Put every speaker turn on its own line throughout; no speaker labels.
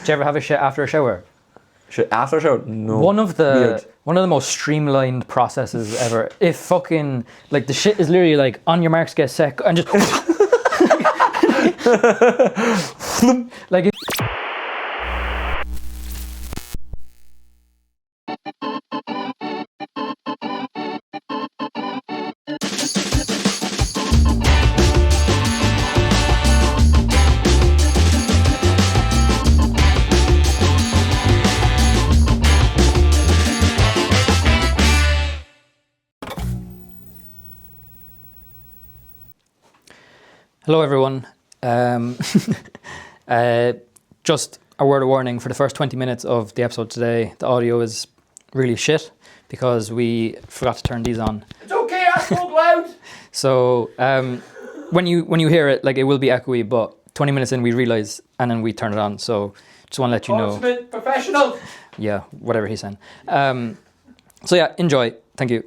you ever have a shit after a shower?
Shit after a shower? No.
One of the most streamlined processes ever. If fucking like the shit is literally like on your marks, get set, and just like. Hello everyone. Just a word of warning for the first 20 minutes of the episode today. The audio is really shit because we forgot to turn these on.
It's okay, I spoke loud.
So when you hear it, like it will be echoey, but 20 minutes in we realise and then we turn it on. So just want to let you know.
Consummate professional.
Yeah, whatever he's saying. So yeah, enjoy. Thank you.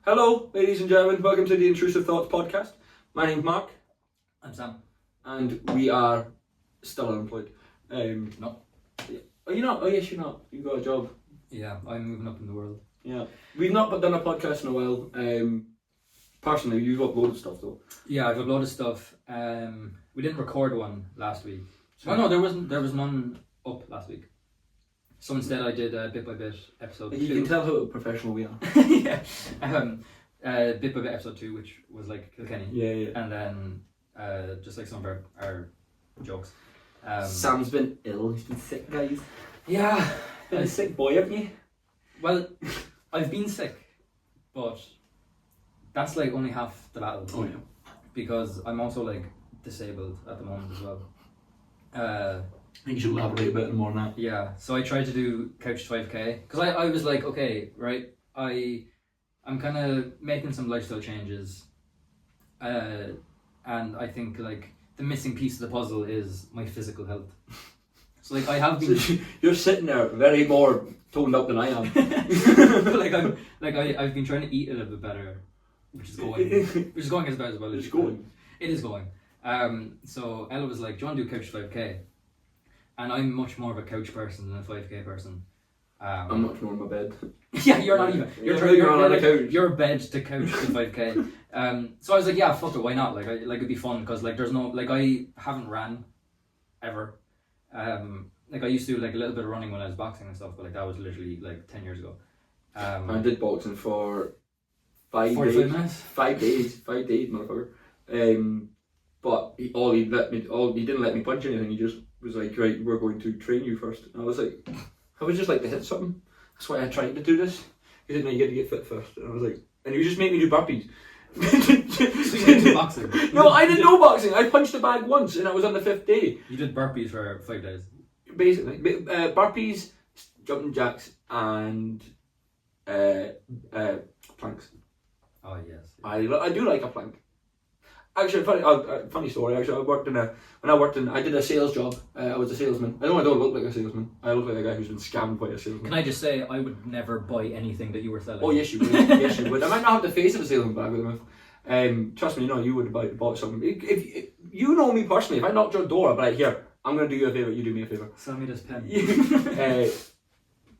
Hello, ladies and gentlemen. Welcome to the Intrusive Thoughts podcast. My name's Mark.
I'm Sam.
And we are still unemployed.
No.
Are you not? Oh yes, you're not. You've got a job.
Yeah, I'm moving up in the world.
Yeah. We've not done a podcast in a while. Personally, you've uploaded stuff though.
Yeah, I've uploaded stuff. We didn't record one last week. Oh no, there was none up last week. So instead I did a bit by bit episode 2.
You can tell how professional we are.
Yeah. Bit by bit episode 2, which was like Kilkenny.
Yeah.
And then just like some of our jokes.
Sam's been ill. He's been sick, guys.
Yeah.
Been a sick boy, haven't you?
Well, I've been sick, but that's like only half the battle.
Oh yeah.
Because I'm also like disabled at the moment as well.
I think you should elaborate a bit more on that.
Yeah, so I tried to do Couch 5k because I was like, okay, right, I'm kind of making some lifestyle changes, and I think like the missing piece of the puzzle is my physical health. So like I have been.
You're sitting there very more toned up than I am.
But I've been trying to eat a little bit better, which is going as about as well.
It's going.
It is going. So Ella was like, "Do you want to do Couch 5k?" And I'm much more of a couch person than a 5k person.
I'm much more in my bed.
Yeah, you're not even. You're bed to couch to 5k. So I was like, yeah, fuck it, why not? Like it'd be fun because like there's no like I haven't ran ever. Like I used to do like a little bit of running when I was boxing and stuff, but like that was literally like 10 years ago.
I did boxing for
45 minutes.
5 days, motherfucker. But he didn't let me punch anything. He just was like, right, we're going to train you first. And I was like, I would just like to hit something. That's why I tried to do this. He said, no, you got to get fit first. And I was like, and he was just making me do burpees.
So you didn't do boxing?
No, I did no boxing. I punched a bag once and I was on the 5th day.
You did burpees for 5 days?
Basically. Burpees, jumping jacks, and planks.
Oh, yes.
I do like a plank. Actually, funny story. Actually, I did a sales job. I was a salesman. I know I don't look like a salesman. I look like a guy who's been scammed by a salesman.
Can I just say, I would never buy anything that you were selling.
Oh yes, you would. Yes, you would. I might not have the face of a salesman, but I would. Trust me, no, you would have bought something. If you know me personally, if I knocked your door, I'd be like, here, I'm going to do you a favour. You do me a favour.
Sell me this pen.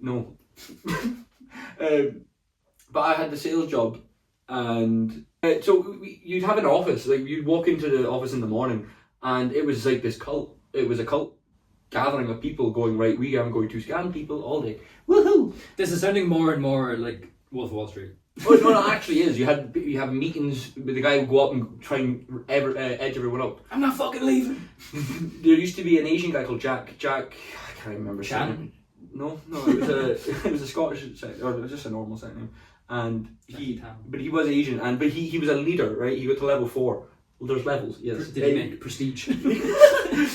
No. But I had the sales job, and so you'd have an office. Like you'd walk into the office in the morning, and it was like this cult. It was a cult gathering of people going, right, we are going to scam people all day. Woohoo!
This is sounding more and more like Wolf of Wall Street.
Oh no, it actually is. You have meetings with the guy who go up and try and edge everyone up.
I'm not fucking leaving.
There used to be an Asian guy called Jack. I can't remember.
Shannon?
No, it was a Scottish or it was just a normal name. And he was Asian, but he was a leader, right? He got to level 4. Well, there's levels, yes.
Did he make prestige?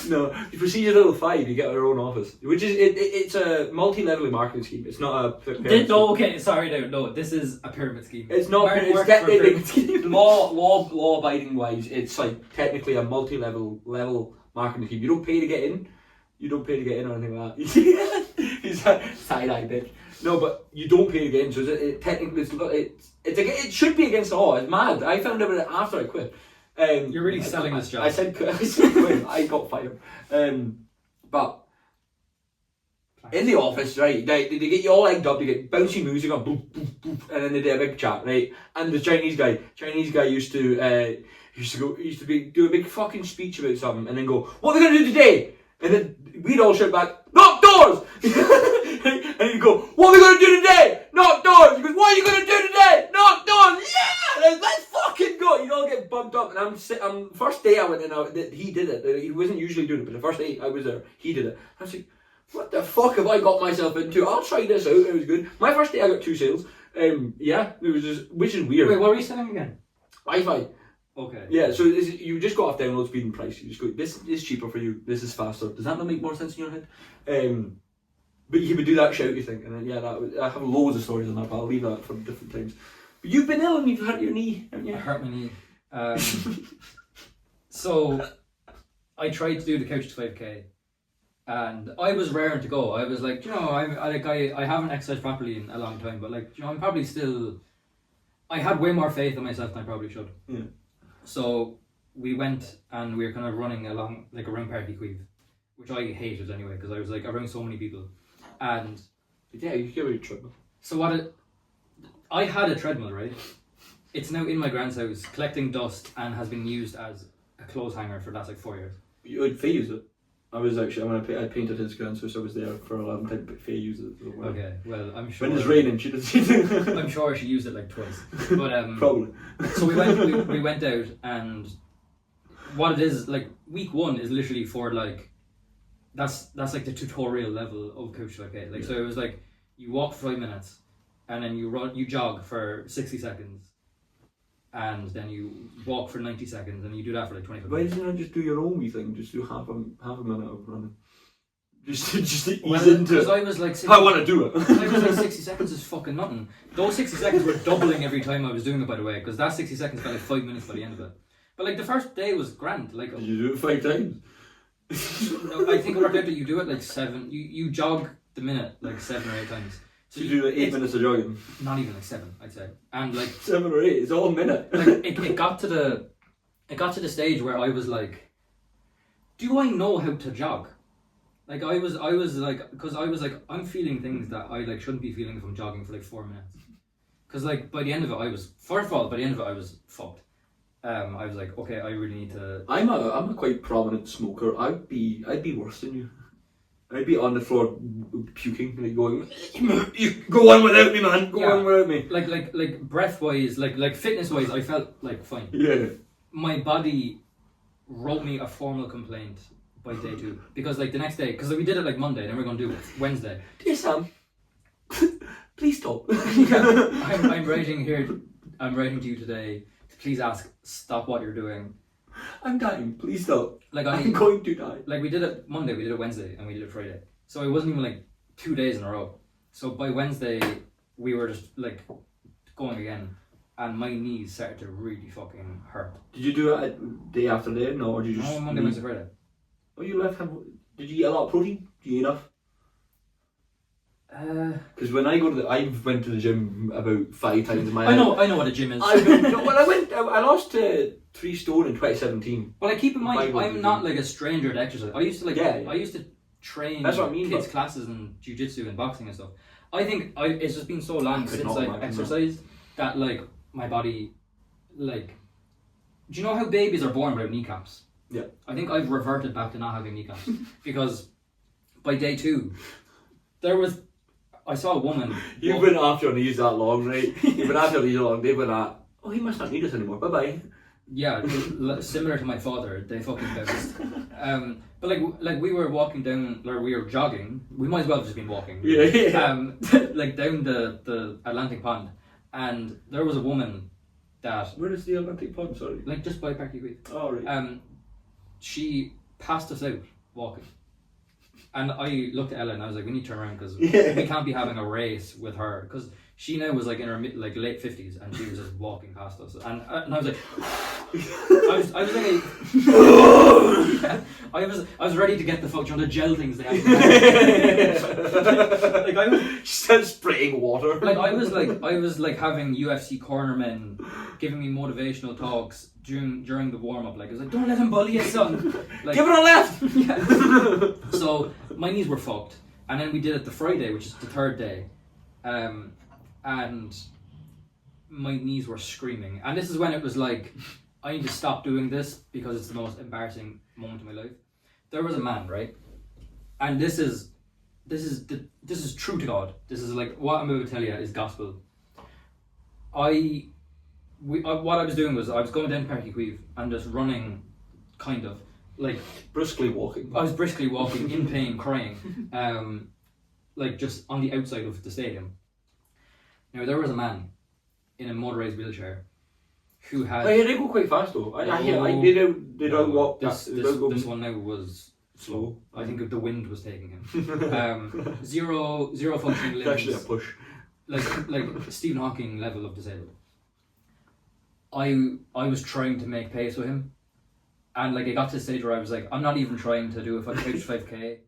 No, the prestige is level 5. You get your own office, which is it's a multi-level marketing scheme. It's not a pyramid
no, okay, sorry, no. This is a pyramid scheme.
It's not. It's law abiding wise. It's like technically a multi-level marketing scheme. You don't pay to get in. Or anything like that. He's a side-eye bitch. No, but you don't pay to get in. So technically, it should be against the law. It's mad. I found out after I quit.
You're really selling this job.
I said quit. I got fired. But in the office, right? They get you all egged up. They get bouncy music on, boop, boop, boop, and then they do a big chat, right? And the Chinese guy used to do a big fucking speech about something, and then go, "What are we gonna do today?" And then we'd all shout back, "Knock doors!" And he'd go, "What are we gonna do today? Knock doors!" He goes, "What are you gonna do today? Knock doors!" Yeah, let's fucking go. You all get bumped up, and I'm first day I went in, he did it. He wasn't usually doing it, but the first day I was there, he did it. I was like, what the fuck have I got myself into? I'll try this out. It was good. My first day I got 2 sales. Yeah, it was just, which is weird.
Wait, what were you selling again?
Wi-Fi.
Okay.
Yeah, so you just go off download speed and price. You just go, this is cheaper for you. This is faster. Does that not make more sense in your head? But you would do that shouty thing, and then I have loads of stories on that, but I'll leave that for different times. But you've been ill and you've hurt your knee, haven't you?
I hurt my knee. So I tried to do the couch to 5k, and I was raring to go. I was like, I haven't exercised properly in a long time, but I'm probably still. I had way more faith in myself than I probably should.
Yeah.
So we went and we were kind of running along around Parky Queeve, which I hated anyway because I was around so many people, and
yeah, you get a treadmill.
So I had a treadmill, right? It's now in my grand's house collecting dust and has been used as a clothes hanger for the last 4 years.
Faye used it. I was actually, I painted his grand's house. I was there for a long time, but Faye used it as well.
Okay, well, I'm sure.
When it's raining, she doesn't.
I'm sure she used it twice. But
probably.
So we went out, and what it is, week 1 is literally for that's the tutorial level of couch to 5k. So it was you walk for 5 minutes, and then you jog for 60 seconds, and then you walk for 90 seconds, and you do that for 25 minutes.
Why didn't you just do your own wee thing? Just do half a minute of running. Just to ease into it.
Because I was
I want to do it.
I was 60 seconds is fucking nothing. Those 60 seconds were doubling every time I was doing it, by the way, because that 60 seconds felt 5 minutes by the end of it. But the first day was grand.
Did you do it 5 times?
I think it worked out that you do it 7. You jog the minute 7 or 8 times.
So you do 8 minutes of jogging?
Not even 7, I'd say. And
7 or 8, it's all a minute.
It got to the stage where I was do I know how to jog? I was because I was I'm feeling things that I shouldn't be feeling if I'm jogging for 4 minutes. Because by the end of it I was fucked. I was okay, I really need to.
I'm a quite prominent smoker. I'd be worse than you. I'd be on the floor puking, going, "You go on without me, man. Go on without me."
Breath wise, fitness wise, I felt fine.
Yeah.
My body wrote me a formal complaint by day 2 because the next day, because we did it Monday, then we're gonna do it Wednesday.
Dear Sam, please stop.
I'm writing here. I'm writing to you today. Please stop what you're doing.
I'm dying. Please stop. I'm going to die.
We did it Monday, we did it Wednesday, and we did it Friday. So it wasn't even 2 days in a row. So by Wednesday, we were just going again, and my knees started to really fucking hurt.
Did you do it day after day? No, or did you just?
No, Monday, Wednesday, Friday.
Oh, you left hand. Did you eat a lot of protein? Did you eat enough? Because when I went to the gym about 5 times in my
I know what a gym is.
I lost 3 stone in 2017.
Well, keep in mind, I'm not a stranger to exercise. I used to I used to train
That's what I mean,
kids' classes and jiu-jitsu and boxing and stuff. I think it's just been so long since I've exercised that my body do you know how babies are born without kneecaps?
Yeah.
I think I've reverted back to not having kneecaps because by day 2 I saw a woman.
You've been after your knees that long, right? You've been after your knees that long. They've been oh, he must not need us anymore. Bye bye.
Yeah, similar to my father, they fucking bounced. But we were walking down, or we were jogging. We might as well have just been walking.
Yeah.
Down the Atlantic Pond, and there was a woman that.
Where is the Atlantic Pond? Sorry.
Just by Parky Queeve.
Oh right.
She passed us out walking. And I looked at Ella and I was we need to turn around because we can't be having a race with her because she now was in her late 50s and she was just walking past us and I was I was ready to get the fuck on the gel things they have.
She started spraying water.
I was having UFC cornermen giving me motivational talks during the warm up. I was don't let him bully you, son.
Give it a left.
Yeah. So my knees were fucked, And then we did it the Friday, which is the third day, and my knees were screaming. And this is when it was like, I need to stop doing this because it's the most embarrassing moment of my life. There was a man, right? And this is true to God. This is like, what I'm about to tell you is gospel. What I was doing was I was going down Parky Queeve and just running, kind of like
briskly walking.
I was briskly walking in pain, crying, like just on the outside of the stadium. Now there was a man in a motorised wheelchair who had.
Oh, yeah, they go quite fast though. They don't walk.
This one now was slow. I think the wind was taking him. Zero functioning limbs.
It's actually a push.
Like Stephen Hawking level of disabled. I was trying to make pace with him, and like it got to the stage where I was like, I'm not even trying to do a 5K.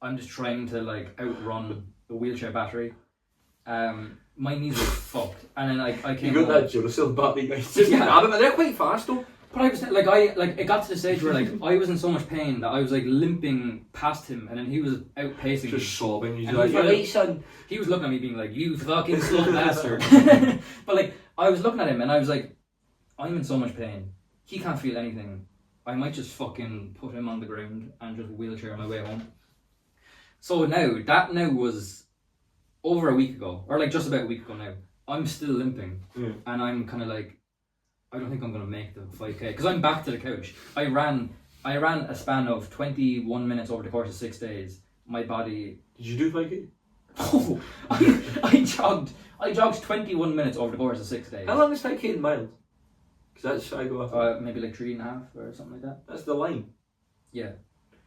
I'm just trying to like outrun the wheelchair battery. My knees were fucked, and then I came.
You got that Duracell battery, guys. Yeah, but they're quite fast though.
But I was like, it got to the stage where like I was in so much pain that I was like limping past him, and then he was outpacing me.
Just sobbing. He's
and
like, "Right, son."
He was looking at me, being like, "You fucking slow bastard." But like, I was looking at him, and I was like, "I'm in so much pain. He can't feel anything. I might just fucking put him on the ground and just wheelchair my way home." So that was over a week ago, or like just about a week ago now. I'm still limping, and I'm kind of like, I don't think I'm gonna make the 5K because I'm back to the couch. I ran a span of 21 minutes over the course of 6 days. My body.
Did you do 5K?
Oh, I jogged 21 minutes over the course of 6 days.
How long is 5K in miles? Because that's I go off.
Maybe like 3.5 or something like that.
That's the line.
Yeah,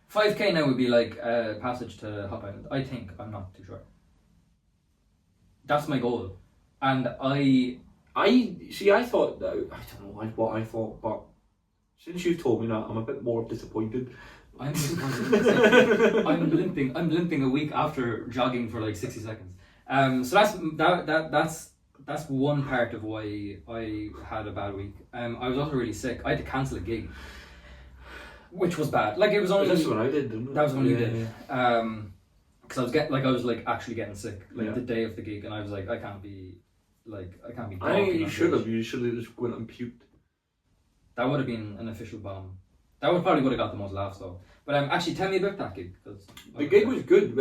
5K now would be like a passage to Hop Island. I think, I'm not too sure. That's my goal, and I
thought that, I don't know what I thought, but since you've told me that, I'm a bit more disappointed.
I'm disappointed. I'm limping a week after jogging for like 60 seconds. So that's one part of why I had a bad week. I was also really sick. I had to cancel a gig, which was bad. Like it was only.
That's what I did, didn't it?
That was when you did. Because I was actually getting sick the day of the gig, and I was like, I can't be.
I think you should have. You should have just went and puked.
That would have been an official bomb. That would have got the most laughs though. But actually, tell me about that gig because
the gig was good.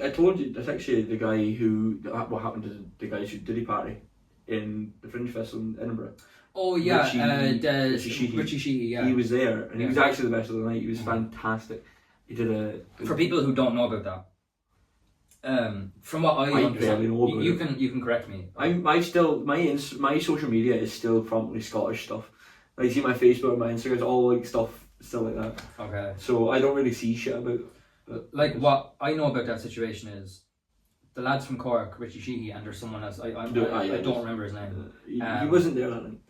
I told you that's actually the guy who what happened to the guys who did party in the Fringe Festival in Edinburgh.
Oh yeah,
Richie Sheehy.
Yeah,
he was there, and he was actually the best of the night. He was fantastic. He did
For people who don't know about that. From what I understand, you can correct me.
My social media is still promptly Scottish stuff. Like, see my Facebook, my Instagram, all like stuff still like that.
Okay.
So I don't really see shit about it.
Like what I know about that situation is the lads from Cork, Richie Sheehy, and there's someone else. I don't remember his name.
He wasn't there that night.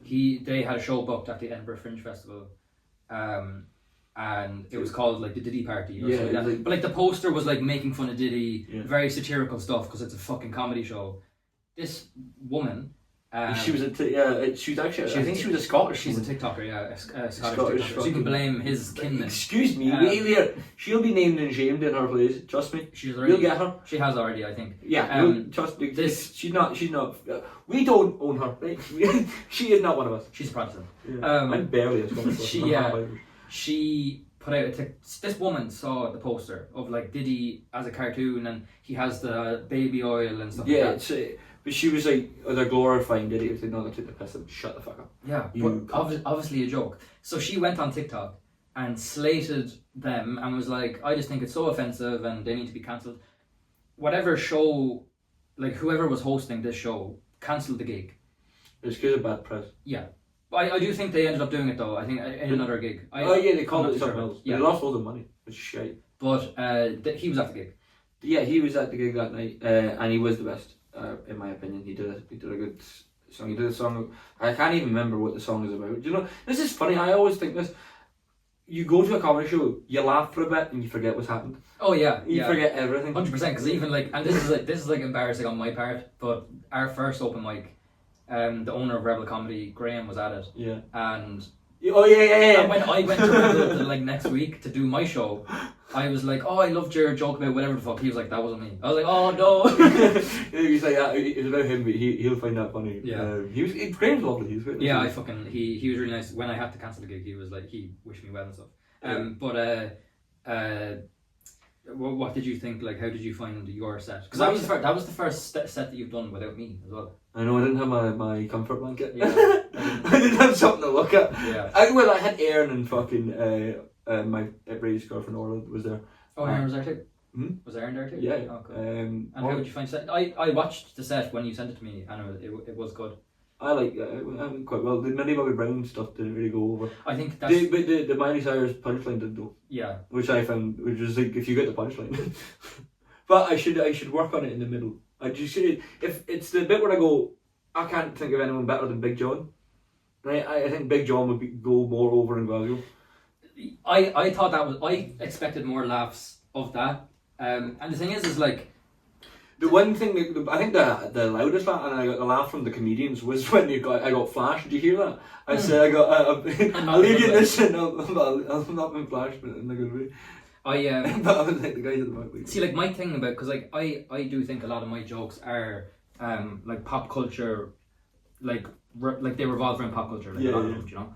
They had a show booked at the Edinburgh Fringe Festival. And it was called like the Diddy Party or something like that. But like the poster was like making fun of Diddy, very satirical stuff because it's a fucking comedy show. This woman,
she was actually. I think she was a Scottish.
She's a TikToker, a Scottish TikToker. So you can blame his kinmen.
Excuse me, wait there. She'll be named and shamed in her place. Trust me.
We'll
get her.
She has already, I think.
Yeah. Trust me. She's not. We don't own her. Right? She is not one of us.
She's a Protestant.
Yeah. I'm barely a Scottish.
She put out this woman saw the poster of like Diddy as a cartoon, and he has the baby oil and stuff like that.
But she was like, they're glorifying Diddy. If they know they took the piss, shut the fuck up.
Yeah, obviously a joke. So she went on TikTok and slated them and was like, I just think it's so offensive and they need to be cancelled. Whatever show, like whoever was hosting this show, cancelled the gig.
It's because of bad press.
Yeah. I do think they ended up doing it though. I think in another gig.
They called it something else. Yeah. They lost all the money, which is shite.
But he was at the gig.
Yeah, he was at the gig that night, and he was the best, in my opinion. He did a good song. He did a song. I can't even remember what the song is about. Do you know? This is funny. I always think this. You go to a comedy show, you laugh for a bit, and you forget what's happened.
Oh yeah,
you forget everything.
100%. Because even like, and this is embarrassing on my part. But our first open mic. The owner of Rebel Comedy, Graham, was at it.
Yeah.
And
Oh yeah.
And when I went to the like next week to do my show, I was like, oh, I loved your joke about whatever the fuck. He was like, that wasn't me. I was like, oh no.
He's like, yeah, it's about him, but he'll find that funny.
Yeah.
Graham's lovely. He was great.
Yeah, he was really nice. When I had to cancel the gig, he was like, he wished me well and stuff. What did you think? Like, how did you find your set? Because that was the first set that you've done without me as well.
I know, I didn't have my comfort blanket.
Yeah.
I didn't have something to look at.
Yeah.
I had Aaron and fucking my Brady's girlfriend Orla was there.
Oh, Aaron was there too?
Hmm?
Was Aaron there too?
Yeah.
Oh, cool. And how did you find set? I watched the set when you sent it to me, and it was good.
I like it went quite well. The Millie Bobby Brown stuff didn't really go over.
I think that's...
The Miley Cyrus punchline did though.
Yeah.
Which I found, which was like, if you get the punchline. But I should work on it in the middle. If it's the bit where I go, I can't think of anyone better than Big John. Right? I think Big John would go more over in Glasgow.
I thought I expected more laughs of that. And the thing is like...
The one thing, I think the loudest laugh, and I got the laugh from the comedians, was when I got flashed. Did you hear that? I said I got I'll leave you this and I've not been flashed, but in a good way. But I was like the guys at the back.
See, like my thing about, because like I do think a lot of my jokes are like pop culture, like they revolve around pop culture, like a lot of them, you know.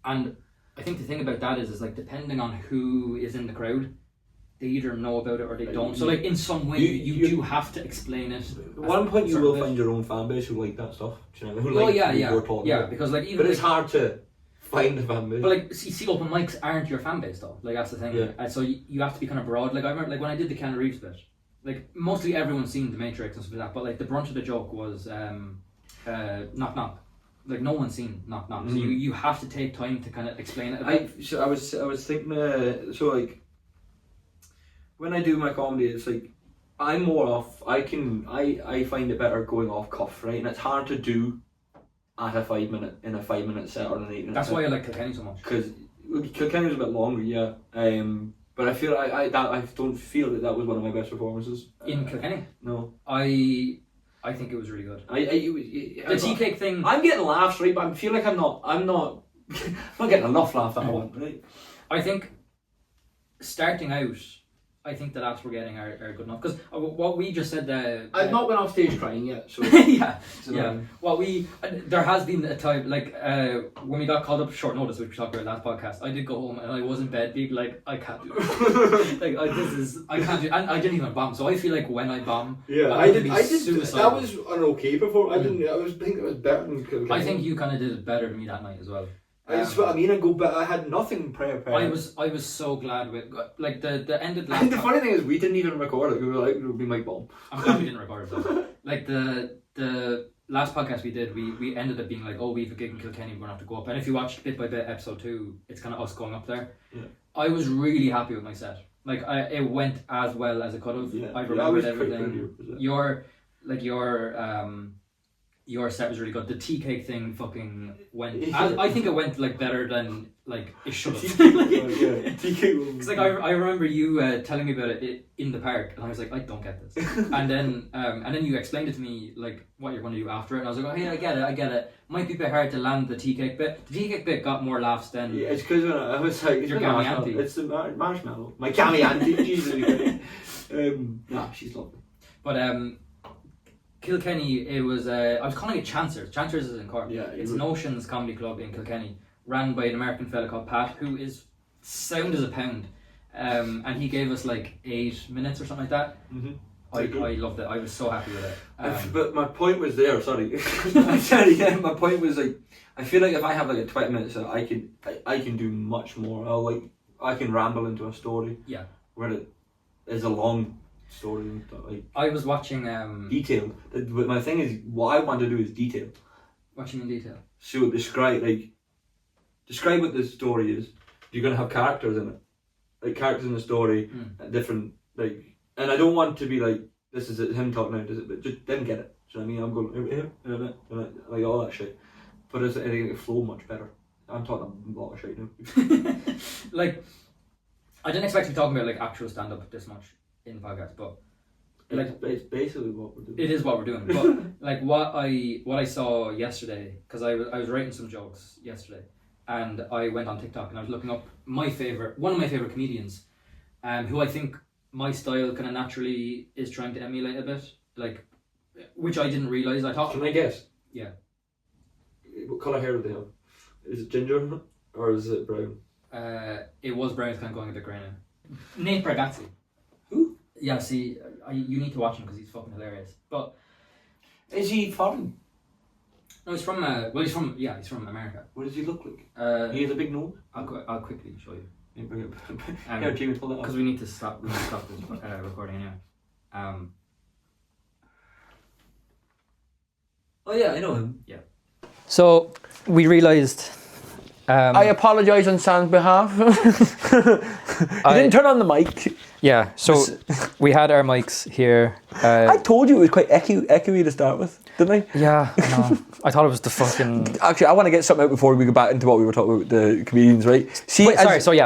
And I think the thing about that is like depending on who is in the crowd, they either know about it or they don't. So like in some way you do have to explain it.
At one point you will find your own fan base who like that stuff. Do you know? Who like
yeah. Because like even
but it's hard to find a fan base.
But like see open mics aren't your fan base though. Like that's the thing.
Yeah.
And so you have to be kind of broad. Like I remember like when I did the Keanu Reeves bit, like mostly everyone's seen The Matrix and stuff like that. But like the brunt of the joke was knock knock. Like no one's seen knock knock. So you have to take time to kind of explain it.
I was thinking so like. When I do my comedy, it's like I'm more off. I find it better going off cuff, right? And it's hard to do at a 5 minute set or an 8 minute.
That's
set.
why I like Kilkenny so much.
Because Kilkenny was a bit longer, yeah. But I feel I don't feel that was one of my best performances
in Kilkenny.
No,
I think it was really good. The tea cake thing.
I'm getting laughs, right? But I feel like I'm not I'm not getting enough laughs that I want, right?
I think starting out, I think the laughs we're getting are good enough because what we just said.
I've not been off stage crying yet, so
yeah. There has been a time like when we got called up short notice, which we talked about last podcast. I did go home and I was in bed, being like, I can't do this. I can't do, and I didn't even bomb. So I feel like when I bomb,
I did.
Suicidal.
That was an okay before. I think it was better than.
I think you kind of did it better than me that night as well.
That's what I mean. I had nothing prior.
I was so glad with like the ended.
And the funny thing is, we didn't even record it. We were like, it would be my bomb.
I'm glad we didn't record it though. Like the last podcast we did, we ended up being like, oh, we have a gig in Kilkenny, we're gonna have to go up. And if you watch bit by bit episode 2, it's kind of us going up there.
Yeah.
I was really happy with my set. Like it went as well as it could have.
Yeah.
I remembered everything. Your set was really good. The tea cake thing fucking went. I think it went like better than like it should have.
Tea cake.
Because like I remember you telling me about it in the park, and I was like, I don't get this. and then you explained it to me like what you're going to do after it, and I was like, oh hey, I get it. Might be a bit hard to land the tea cake bit. The tea cake bit got more laughs than.
Yeah, it's because I was like,
your gammy auntie.
It's the marshmallow. My gammy auntie. Jesus. Nah, she's lovely.
But Kilkenny, it was I was calling it Chancers. Chancers is in Cork.
Yeah,
it's Notions Comedy Club in Kilkenny, ran by an American fella called Pat, who is sound as a pound. And he gave us like 8 minutes or something like that.
Mm-hmm.
I loved it. I was so happy with it.
But my point was there. Sorry, my point was like, I feel like if I have like a 20 minutes, I can do much more. I can ramble into a story.
Yeah.
Where it is a long story and stuff, like
I was watching
detail. But my thing is, what I want to do is detail.
Watching in detail.
So describe what the story is. You're gonna have characters in it, like characters in the story, different like. And I don't want to be like, this is him talking out, but just them get it. Do you know what I mean? I'm going like all that shit. But I think it flow much better. I'm talking a lot of shit now.
Like, I didn't expect to be talking about like actual stand up this much in the podcast, but like
it's basically what we're doing.
It is what we're doing. But like what I saw yesterday, because I was writing some jokes yesterday, and I went on TikTok and I was looking up one of my favorite comedians, who I think my style kind of naturally is trying to emulate a bit, like, which I didn't realize. I thought.
Can I guess?
Yeah.
What colour hair do they have? Is it ginger or is it brown?
It was brown. It's kind of going a bit grey now. Nate Bargatze.
Who?
Yeah. See, you need to watch him because he's fucking hilarious. But
is he foreign?
No, he's from. He's from America.
What does he look like? He has a big nose.
I'll quickly show you.
Yeah, Jamie, pull that up.
Because we need to stop. We need to stop this recording anyway.
Oh yeah, I know him.
Yeah. So we realised.
I apologise on Sam's behalf. I didn't turn on the mic.
Yeah, so we had our mics here.
I told you it was quite echoey to start with, didn't I?
Yeah, I know. I thought it was the fucking...
Actually, I want to get something out before we go back into what we were talking about, the comedians, right? See,
wait,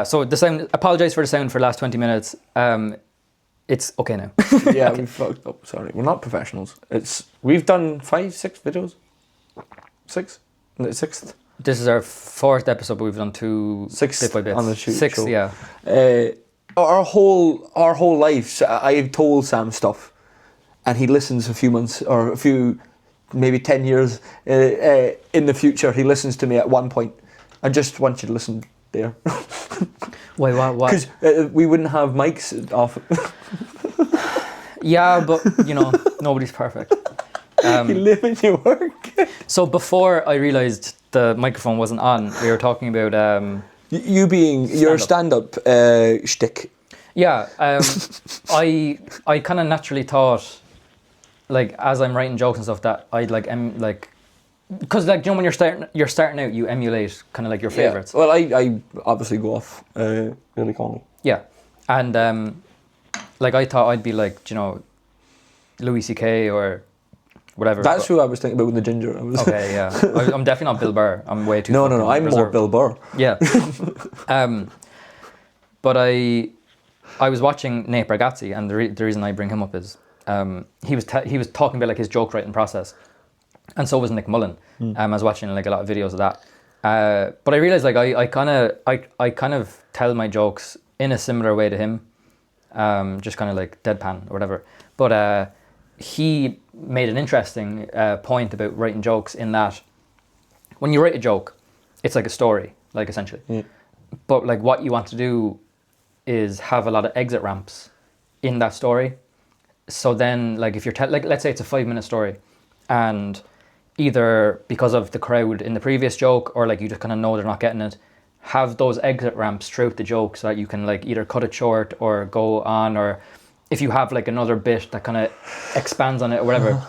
so the sound... Apologise for the sound for the last 20 minutes. It's okay now.
Yeah, we fucked up, sorry. We're not professionals. We've done 5, 6 videos. 6? The 6th?
This is our 4th episode, but we've done 2 bit by bits.
On the shoot
6,
show.
yeah.
Our whole lives, I've told Sam stuff, and he listens a few months or maybe 10 years in the future. He listens to me at one point. I just want you to listen there.
Wait, what?
Because we wouldn't have mics off.
Yeah, but nobody's perfect.
You live and you work.
So before I realised the microphone wasn't on, we were talking about
you being your stand-up shtick.
Yeah, I kind of naturally thought, like, as I'm writing jokes and stuff, that I'd because when you're starting out, you emulate kind of like your favourites.
Yeah. Well, I obviously go off really calmly.
Yeah, and I thought I'd be like Louis C.K. or whatever.
That's who I was thinking about with the ginger.
Okay, yeah. I'm definitely not Bill Burr. I'm way too...
No. I'm more Bill Burr.
Yeah. But I was watching Nate Bargatze, and the reason I bring him up is he was talking about like his joke writing process, and so was Nick Mullen. I was watching like a lot of videos of that. But I realized like I kind of tell my jokes in a similar way to him, just kind of like deadpan or whatever. But he made an interesting point about writing jokes in that when you write a joke, it's like a story, like essentially. Yeah. But like what you want to do is have a lot of exit ramps in that story. So then like if you're let's say it's a 5-minute story, and either because of the crowd in the previous joke or like you just kind of know they're not getting it, have those exit ramps throughout the joke so that you can like either cut it short or go on, or if you have like another bit that kind of expands on it or whatever,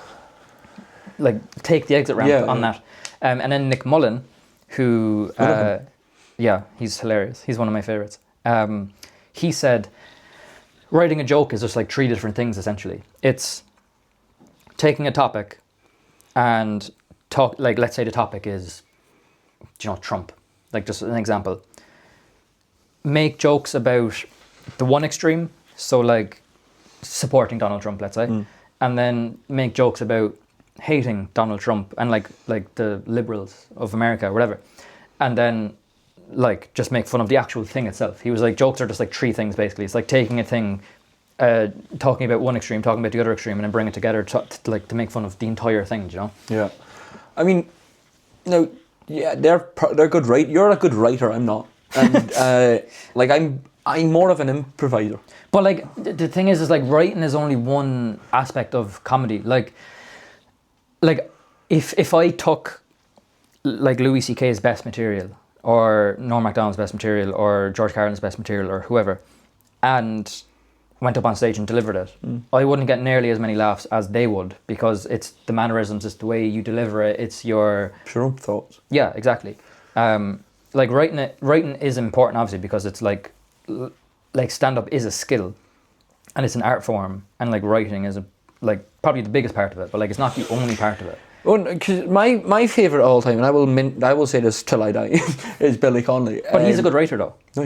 like take the exit ramp on that. And then Nick Mullen, who, he's hilarious. He's one of my favorites. He said, writing a joke is just like 3 different things essentially. It's taking a topic and talk, like let's say the topic is, Trump, like just an example. Make jokes about the one extreme, so like supporting Donald Trump, let's say, and then make jokes about hating Donald Trump and like the liberals of America or whatever, and then like just make fun of the actual thing itself. He was like, jokes are just like 3 things basically. It's like taking a thing, talking about one extreme, talking about the other extreme, and then bring it together to make fun of the entire thing.
Yeah, I mean, no, yeah, they're good. Right, you're a good writer. I'm not, and like I'm more of an improviser.
But like the thing is like writing is only one aspect of comedy. Like if I took like Louis C.K.'s best material, or Norm Macdonald's best material, or George Carlin's best material, or whoever, and went up on stage and delivered it, I wouldn't get nearly as many laughs as they would, because it's the mannerisms, it's the way you deliver it, it's your
pure thoughts.
Yeah, exactly. Like writing is important, obviously, because it's like stand-up is a skill, and it's an art form, and like writing is probably the biggest part of it, but like it's not the only part of it.
Oh, because my favourite of all time, and I will say this till I die, is Billy Connolly.
But he's a good writer, though.
No,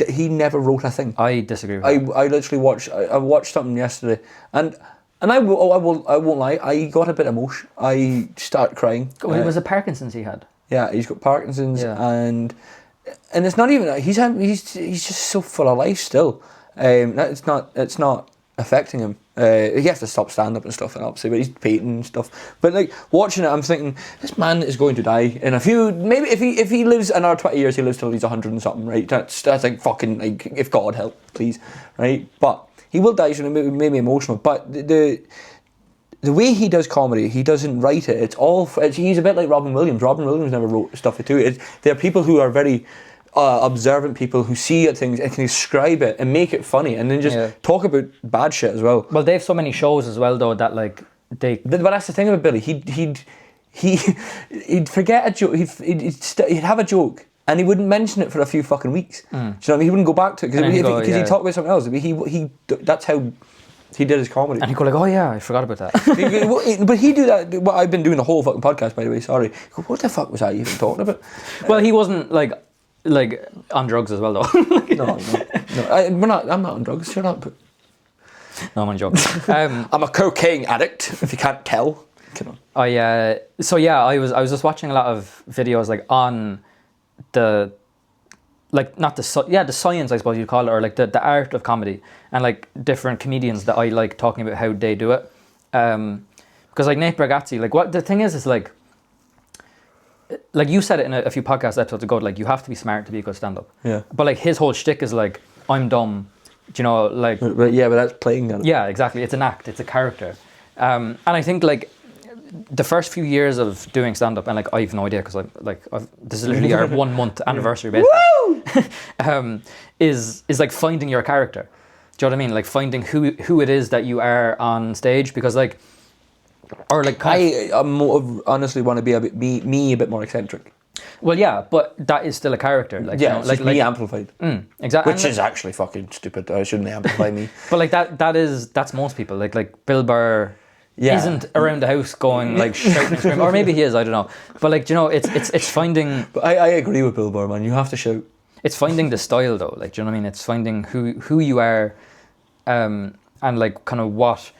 he never wrote a thing.
I disagree with that.
I literally watched something yesterday, and I won't lie, I got a bit emotional. I started crying.
It was it Parkinson's he had?
Yeah, he's got Parkinson's,
Yeah.
and it's not even he's just so full of life still. It's not affecting him. He has to stop stand up and stuff, and obviously, but he's painting and stuff. But like watching it, I'm thinking this man is going to die in a few. Maybe if he lives another 20 years, he lives till he's 100 and something, right? That's like fucking like if God help, please, right? But he will die, so it made me emotional. But the way he does comedy, he doesn't write it. He's a bit like Robin Williams. Robin Williams never wrote stuff too. There are people who are very observant people who see things and can describe it and make it funny, and then just talk about bad shit as well.
Well, they have so many shows as well, though, that like they.
But that's the thing about Billy. He'd forget a joke. He'd have a joke, and he wouldn't mention it for a few fucking weeks. Do you know what I mean? He wouldn't go back to it because he'd talk about something else. That's how he did his comedy.
And he'd go like, oh yeah, I forgot about that.
But he do that. What I've been doing the whole fucking podcast, by the way. Sorry. Go, what the fuck was I even talking about?
Well, he wasn't like on drugs as well, though.
No. I'm not on drugs. Shut up.
No, I'm on joking.
I'm a cocaine addict. If you can't tell.
I was just watching a lot of videos like on the science, I suppose you'd call it, or like the art of comedy, and like different comedians that I like talking about how they do it. Because like Nate Bargatze, like what the thing is like you said it in a few podcast episodes ago, like you have to be smart to be a good stand-up.
Yeah.
But like his whole shtick is like, I'm dumb, do you know, like.
But that's playing on it.
Yeah, exactly. It's an act. It's a character. And I think like the first few years of doing stand-up, and like I have no idea because this is literally our 1 month anniversary, basically. is like finding your character. Do you know what I mean? Like finding who it is that you are on stage, because like, or like
I honestly want to be a bit more eccentric.
Well, yeah, but that is still a character. Like,
yeah,
you know,
it's me amplified.
Exactly.
Which is actually fucking stupid. I shouldn't amplify me.
But like that's most people. Like Bill Burr isn't around the house going like shouting and screaming, or maybe he is. I don't know. But like, you know, it's finding.
But I agree with Bill Burr, man. You have to shout.
It's finding the style though. Like, do you know what I mean? It's finding who you are, and like kind of what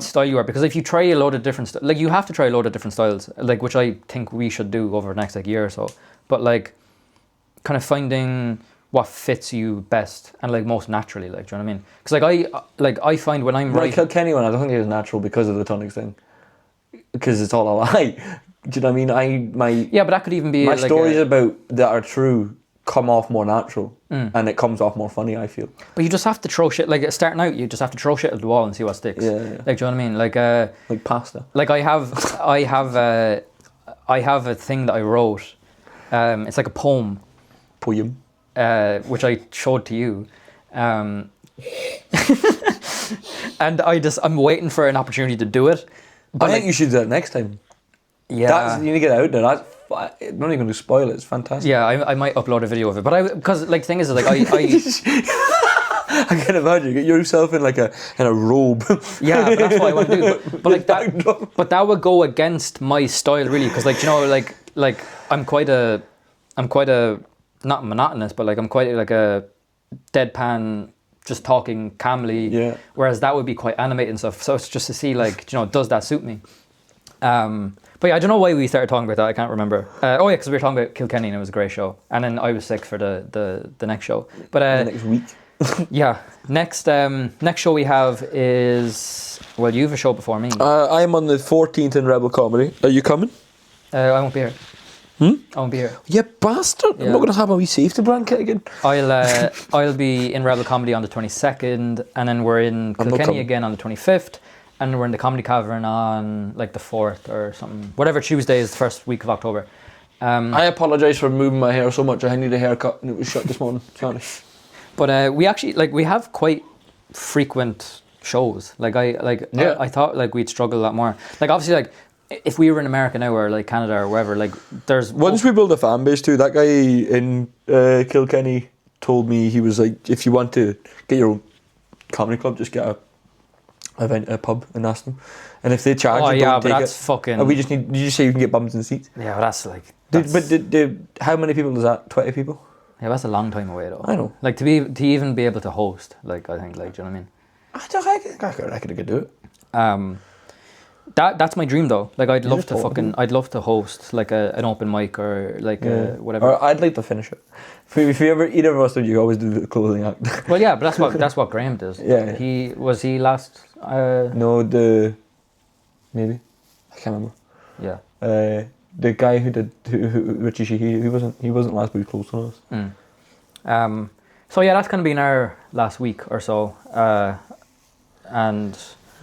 style you are, because if you try a load of different like you have to try a load of different styles, like, which I think we should do over the next like year or so, but like kind of finding what fits you best and like most naturally, like, do you know what I mean? Because I find when I'm
right, Kilkenny one, I don't think it was natural because of the tonics thing, because it's all a lie. Do you know what I mean?
But that could even be
my
like
stories about that are true come off more natural, and it comes off more funny, I feel.
But you just have to throw shit, like starting out, you just have to throw shit at the wall and see what sticks.
Yeah.
Like, do you know what I mean?
Like pasta.
Like I have a thing that I wrote. It's like a poem, which I showed to you, and I'm waiting for an opportunity to do it.
But I think you should do it next time.
Yeah,
you need to get it out there. I'm not even going to spoil it. It's fantastic.
Yeah, I might upload a video of it, but because like the thing is like I
I can imagine get yourself in like a robe.
Yeah, but that's what I want to do. But like that, but that would go against my style really, because like, you know, like I'm quite a not monotonous, but like I'm quite like a deadpan, just talking calmly.
Yeah.
Whereas that would be quite animated and stuff. So it's just to see like, you know, does that suit me? But yeah, I don't know why we started talking about that. I can't remember. Because we were talking about Kilkenny and it was a great show. And then I was sick for the next show. But
the next week.
Yeah. Next show we have is, well, you have a show before me.
I'm on the 14th in Rebel Comedy. Are you coming?
I won't be here. I won't be here.
You bastard!
Yeah.
I'm not going to have a wee safety blanket again.
I'll be in Rebel Comedy on the 22nd, and then we're in Kilkenny again on the 25th, and we're in the Comedy Cavern on like the 4th or something. Whatever Tuesday is the first week of October.
I apologise for moving my hair so much. I need a haircut and it was shut this morning. Sorry.
But we actually we have quite frequent shows. I thought like we'd struggle a lot more. Like obviously like if we were in America now or like Canada or wherever, like there's
once we build a fan base too. That guy in Kilkenny told me, he was like, if you want to get your own comedy club, just get a pub and ask them, and if they charge you, don't take
that's
it.
fucking.
We just need. Did you say you can get bums and seats?
Yeah, but that's like.
How many people is that? 20 people.
Yeah, that's a long time away though.
I know.
Like to even be able to host, like I think, like, do you know what I mean?
I reckon I could do it.
That's my dream though. Like I'd love
just
to
talking.
I'd love to host like an open mic or like whatever.
Or I'd like to finish it. If you ever, either of us did, you always do the closing act.
Well, yeah, but that's what Graham does.
Yeah.
He last.
No, maybe I can't remember.
Yeah.
The guy who did Richie Sheehy, he wasn't last, but he was close to us.
So yeah, that's gonna be in our last week or so. And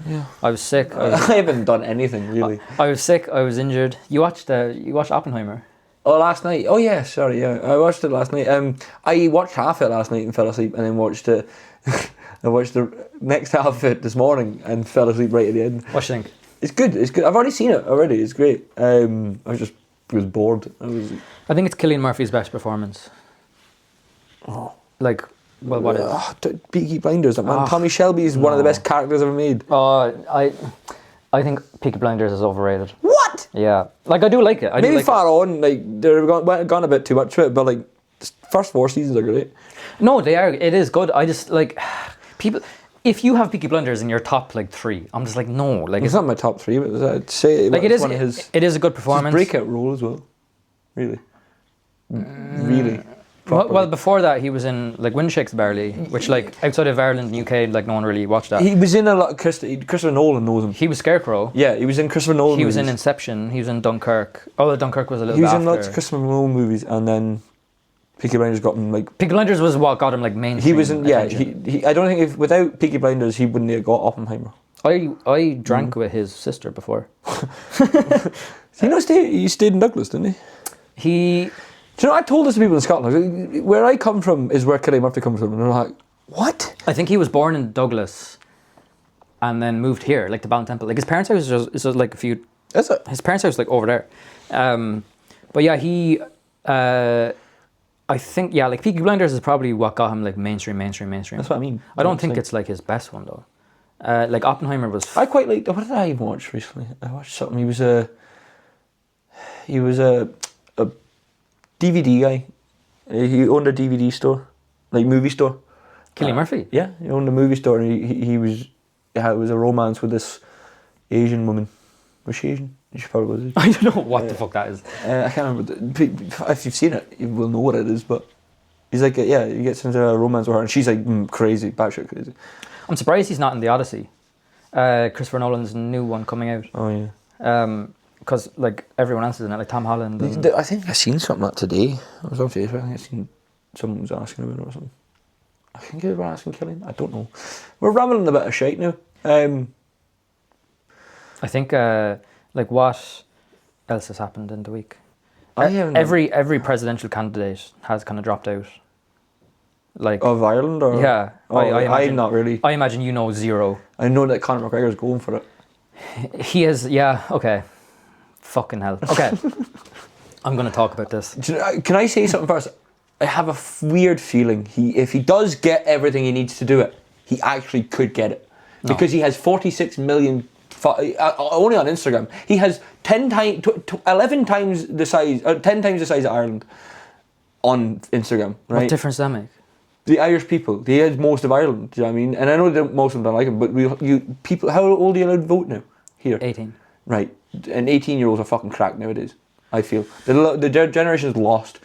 Yeah.
I was sick.
I haven't done anything really.
I was sick. I was injured. You watched Oppenheimer?
Oh, last night. Oh yeah, sorry. Yeah, I watched it last night. I watched half it last night and fell asleep, and then watched it. I watched the next half of it this morning and fell asleep right at the end.
What do you think?
It's good. It's good. I've already seen it already. It's great. I was bored.
I think it's Cillian Murphy's best performance.
Oh.
Like, well, what is?
Peaky Blinders. That man. Tommy Shelby is one of the best characters ever made.
I think Peaky Blinders is overrated.
What?
Yeah, like I do like it.
Maybe far on, like they're gone a bit too much to it, but like the first 4 seasons are great.
No, they are. It is good. I just like people. If you have Peaky Blinders in your top like 3, I'm just like no. Like
It's not my top 3, but I'd say
like it is.
one of his.
It is a good performance.
His breakout role as well. Really. Really.
Well, before that, he was in like Windshakes Barley, which like outside of Ireland and UK, like no one really watched that.
He was in a lot. Christopher Nolan knows him.
He was Scarecrow.
Yeah, he was in Christopher Nolan.
He was in
movies.
Inception. He was in Dunkirk. Oh, Dunkirk was a little
He
bit
was
after.
in lots of Christopher Nolan movies, and then Peaky Blinders got him like.
Peaky Blinders was what got him like mainstream.
He was in. Yeah,
attention.
he. I don't think without Peaky Blinders he wouldn't have got Oppenheimer.
I drank with his sister before.
He stayed in Douglas, didn't he? Do you know, I told this to people in Scotland. Where I come from is where Cillian Murphy comes from, and they're like, "What?"
I think he was born in Douglas, and then moved here, like to Ballintemple. Like his parents' house is just like a few.
Is it?
His parents' house is like over there, but yeah, he. I think like Peaky Blinders is probably what got him like mainstream.
That's what I mean.
I don't think it's like his best one though. Like Oppenheimer was.
I quite liked. What did I even watch recently? I watched something. He was a DVD guy. He owned a DVD store, like movie store.
Cillian Murphy.
Yeah, he owned a movie store, and he was. Yeah, it was a romance with this Asian woman. Was she Asian? She probably was.
I don't know what the fuck that is.
I can't remember. If you've seen it, you will know what it is. But he's like, he gets into a romance with her, and she's like crazy, batshit crazy.
I'm surprised he's not in The Odyssey. Christopher Nolan's new one coming out.
Oh yeah.
Because like everyone else is in it, like Tom Holland.
I think I seen something like today. I was on Facebook. I think I seen someone was asking about it or something. I think they were asking Cillian. I don't know. We're rambling a bit of shite now.
I think like what else has happened in the week? Every presidential candidate has kind of dropped out. Like
of Ireland or
yeah.
I'm not really.
I imagine you know zero.
I know that Conor McGregor is going for it.
He is. Yeah. Okay. Fucking hell. Okay. I'm going to talk about this.
Can I say something first? I have a weird feeling if he does get everything he needs to do it, he actually could get it. Because he has 46 million, only on Instagram. He has 11 times the size, 10 times the size of Ireland on Instagram, right?
What difference does that make?
The Irish people, he has most of Ireland, do you know what I mean? And I know that most of them don't like him, but people, how old are you allowed to vote now? Here?
18.
Right. And 18-year-olds are fucking cracked nowadays, I feel. The generation is lost.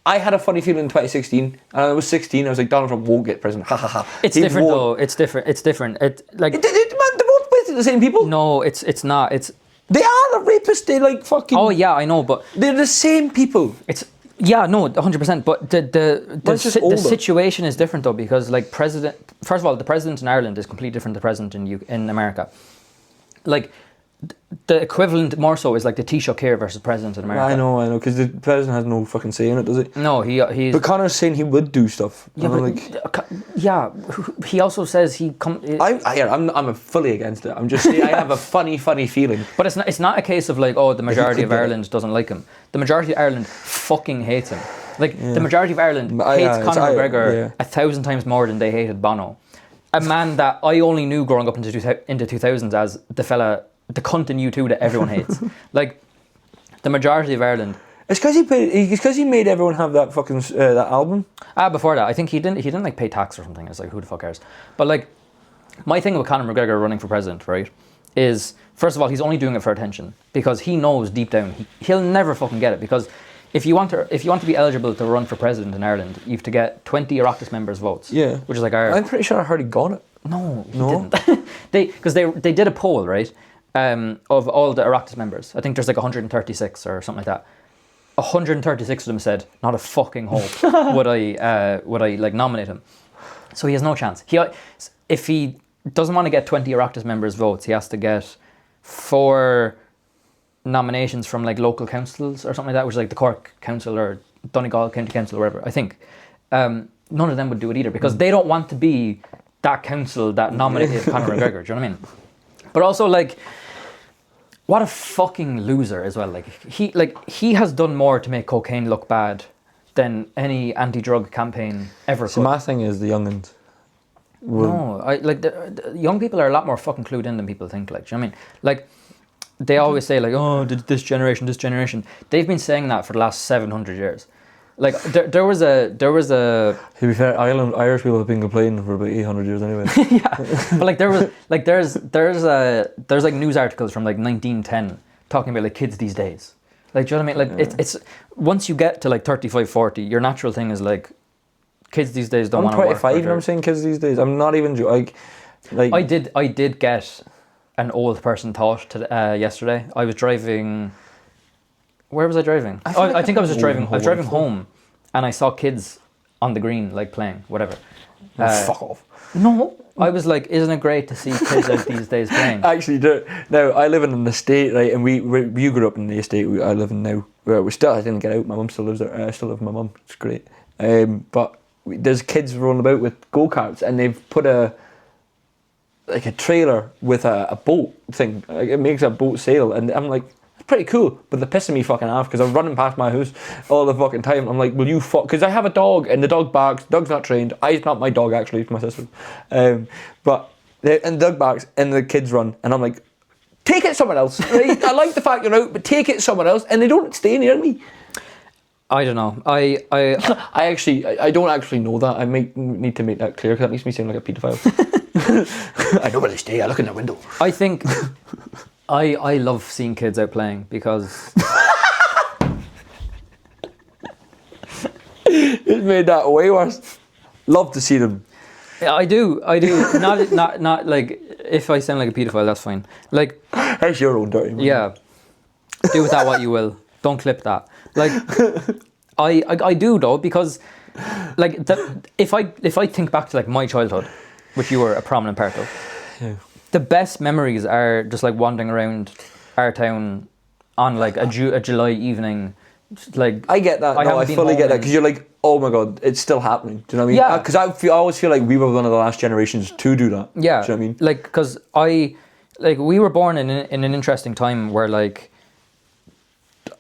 I had a funny feeling in 2016, and I was 16, I was like, Donald Trump won't get president. Ha ha ha.
It's different though. It's different. Man,
they're both basically the same people.
No, it's not.
They are the rapists. They like fucking.
Oh yeah, I know, but
they're the same people.
Yeah, no, 100%. But the situation is different though, because like first of all, the president in Ireland is completely different to the president in America. Like the equivalent more so is like the Taoiseach here versus president in America.
I know, because the president has no fucking say in it, does he?
No, he's.
But Connor's saying he would do stuff.
Yeah, he also says he come.
I'm fully against it. I'm just saying I have a funny feeling.
But it's not a case of like, oh, the majority of Ireland doesn't like him. The majority of Ireland fucking hates him. Like the majority of Ireland hates Conor McGregor 1,000 times more than they hated Bono, a man that I only knew growing up into 2000s as the cunt in U2 that everyone hates. Like the majority of Ireland.
It's because he made everyone have that fucking that album.
Before that, I think he didn't like pay tax or something. It's like, who the fuck cares? But like, my thing with Conor McGregor running for president, right, is, first of all, he's only doing it for attention because he knows deep down he'll never fucking get it, because if you want to be eligible to run for president in Ireland, you have to get 20 Oireachtas members' votes.
Yeah.
Which is like our...
I'm pretty sure I heard he got it.
No, he didn't. Because they did a poll, right, of all the Oireachtas members. I think there's like 136 or something like that. 136 of them said, not a fucking hope would I like nominate him. So he has no chance. If he doesn't want to get 20 Oireachtas members' votes, he has to get 4 nominations from like local councils or something like that, which is like the Cork Council or Donegal County Council or whatever, I think. None of them would do it either because they don't want to be that council that nominated Conor McGregor, do you know what I mean? But also, like, what a fucking loser as well. He has done more to make cocaine look bad than any anti-drug campaign ever
So
could.
my thing is the youngins.
No, the young people are a lot more fucking clued in than people think. Like, do you know what I mean? Like, they always say like, oh, this generation. They've been saying that for the last 700 years. Like, there was a.
To be fair, Irish people have been complaining for about 800 years anyway.
Yeah, but like there's like news articles from like 1910 talking about like kids these days. Like, do you know what I mean? Like, it's once you get to like 35, 40, your natural thing is like, kids these days don't want to work.
I'm 25 and I'm saying kids these days. I'm not even like.
I did get an old person thought yesterday. I was driving. Where was I driving? I think I was just driving. I was driving home, and I saw kids on the green, like playing whatever.
Fuck off.
No, I was like, isn't it great to see kids out these days playing?
Actually, now I live in an estate, right? And you grew up in the estate I live in now. Where I didn't get out. My mum still lives there. I still live with my mum. It's great. But there's kids rolling about with go-karts, and they've put a trailer with a boat thing. Like, it makes a boat sail, and I'm like, it's pretty cool. But they're pissing me fucking off because I'm running past my house all the fucking time. I'm like, will you fuck? Because I have a dog, and the dog barks. Dog's not trained. It's not my dog actually. It's my sister's. And the dog barks, and the kids run, and I'm like, take it somewhere else. Right? I like the fact you're out, but take it somewhere else, and they don't stay near me.
I don't know. I
don't actually know that. I might need to make that clear because that makes me sound like a paedophile. I know where they stay. I look in the window.
I think I love seeing kids out playing because
it made that way worse. Love to see them.
I do. Not like, if I sound like a paedophile, that's fine. Like,
that's your own dirty.
Yeah. Do with that what you will. Don't clip that. Like, I do though, because like if I think back to like my childhood, which you were a prominent part of,
yeah.
The best memories are just like wandering around our town on like a July evening. Like,
I get that. I fully get that because you're like, oh my god, it's still happening. Do you know what I mean?
Yeah.
Because I always feel like we were one of the last generations to do that.
Yeah.
Do you know what I mean?
Like, because we were born in an interesting time where like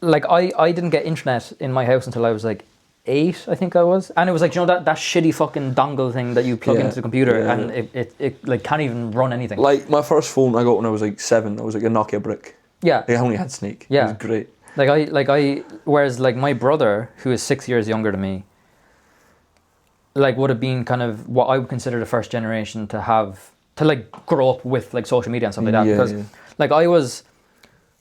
I didn't get internet in my house until I was like 8, I think I was, and it was like, you know, that shitty fucking dongle thing that you plug into the computer, and it like can't even run anything.
Like my first phone I got when I was like 7, it was like a Nokia brick.
Yeah.
I only had Snake.
Yeah.
It was great.
Whereas like my brother, who is 6 years younger than me, like would have been kind of what I would consider the first generation to like grow up with like social media and stuff like that. Because like I was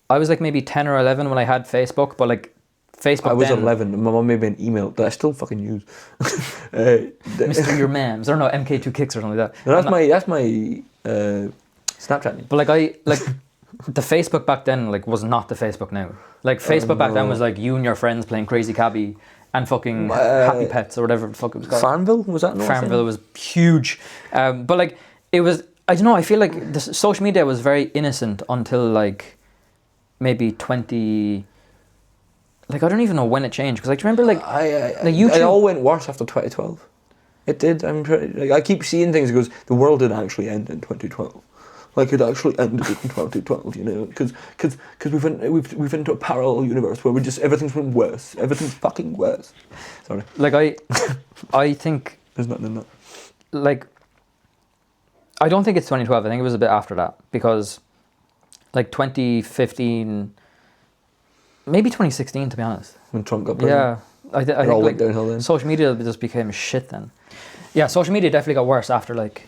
like maybe 10 or 11 when I had Facebook, but like Facebook.
I was
then,
11 and my mum made me an email that I still fucking use.
Mr. Your Mams, or no, MK2 Kicks or something like that.
No, that's my Snapchat name.
But like the Facebook back then like was not the Facebook now. Like Facebook back then was like you and your friends playing Crazy Cabbie and fucking Happy Pets or whatever the fuck it was called.
Farmville, was that?
Farmville was huge, but like it was. I don't know. I feel like the social media was very innocent until like maybe 20. Like I don't even know when it changed because like do you remember like YouTube?
It all went worse after 2012. It did. I keep seeing things. It goes, the world did actually end in 2012. Like it actually ended in 2012, you know, because we've into a parallel universe where everything's been worse. Everything's fucking worse. Sorry.
Like I think
there's nothing in that.
Like, I don't think it's 2012. I think it was a bit after that because, like 2015, maybe 2016 to be honest.
When Trump got president.
Yeah, I think
all
like
went downhill then.
Social media just became shit then. Yeah, social media definitely got worse after like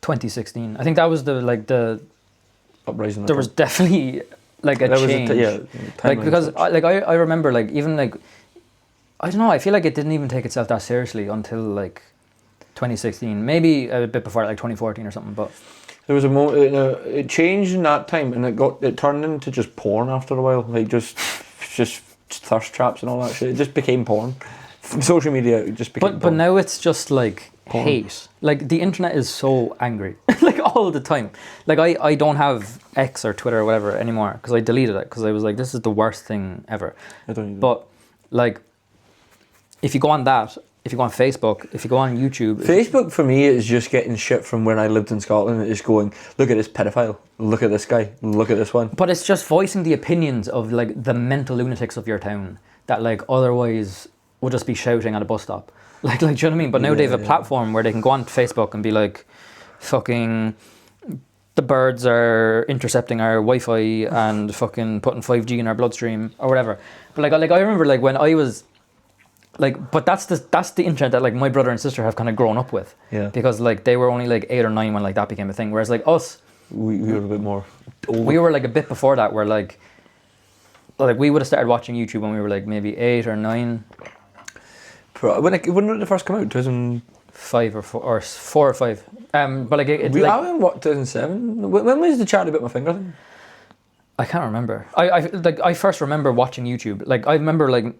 2016. I think that was the
uprising.
There was definitely like a change. Like because I remember like even like I don't know. I feel like it didn't even take itself that seriously until like 2016, maybe a bit before like 2014 or something. But
there was a moment. It changed in that time, and it turned into just porn after a while. Like just thirst traps and all that shit. It just became porn. Social media just became.
But now it's just like porn. Hate. Like the internet is so angry, like all the time. Like I don't have X or Twitter or whatever anymore because I deleted it because I was like, this is the worst thing ever.
I don't either.
But like, if you go on that, if you go on Facebook, if you go on YouTube...
Facebook for me is just getting shit from when I lived in Scotland. It's going, look at this pedophile, look at this guy, look at this one.
But it's just voicing the opinions of like the mental lunatics of your town that like otherwise would just be shouting at a bus stop. Like do you know what I mean? But now they have a platform where they can go on Facebook and be like, fucking... the birds are intercepting our Wi-Fi and fucking putting 5G in our bloodstream or whatever. But like I remember like when I was... Like, but that's the internet that like my brother and sister have kind of grown up with.
Yeah.
Because like they were only like 8 or 9 when like that became a thing. Whereas like us,
we were a bit more.
We were like a bit before that. Where like we would have started watching YouTube when we were like maybe 8 or 9.
When did it first come out?
2005 or 4 or 5. But like it.
I in what 2007? When was the Charlie Bit My Finger thing?
I can't remember. I first remember watching YouTube. Like I remember like.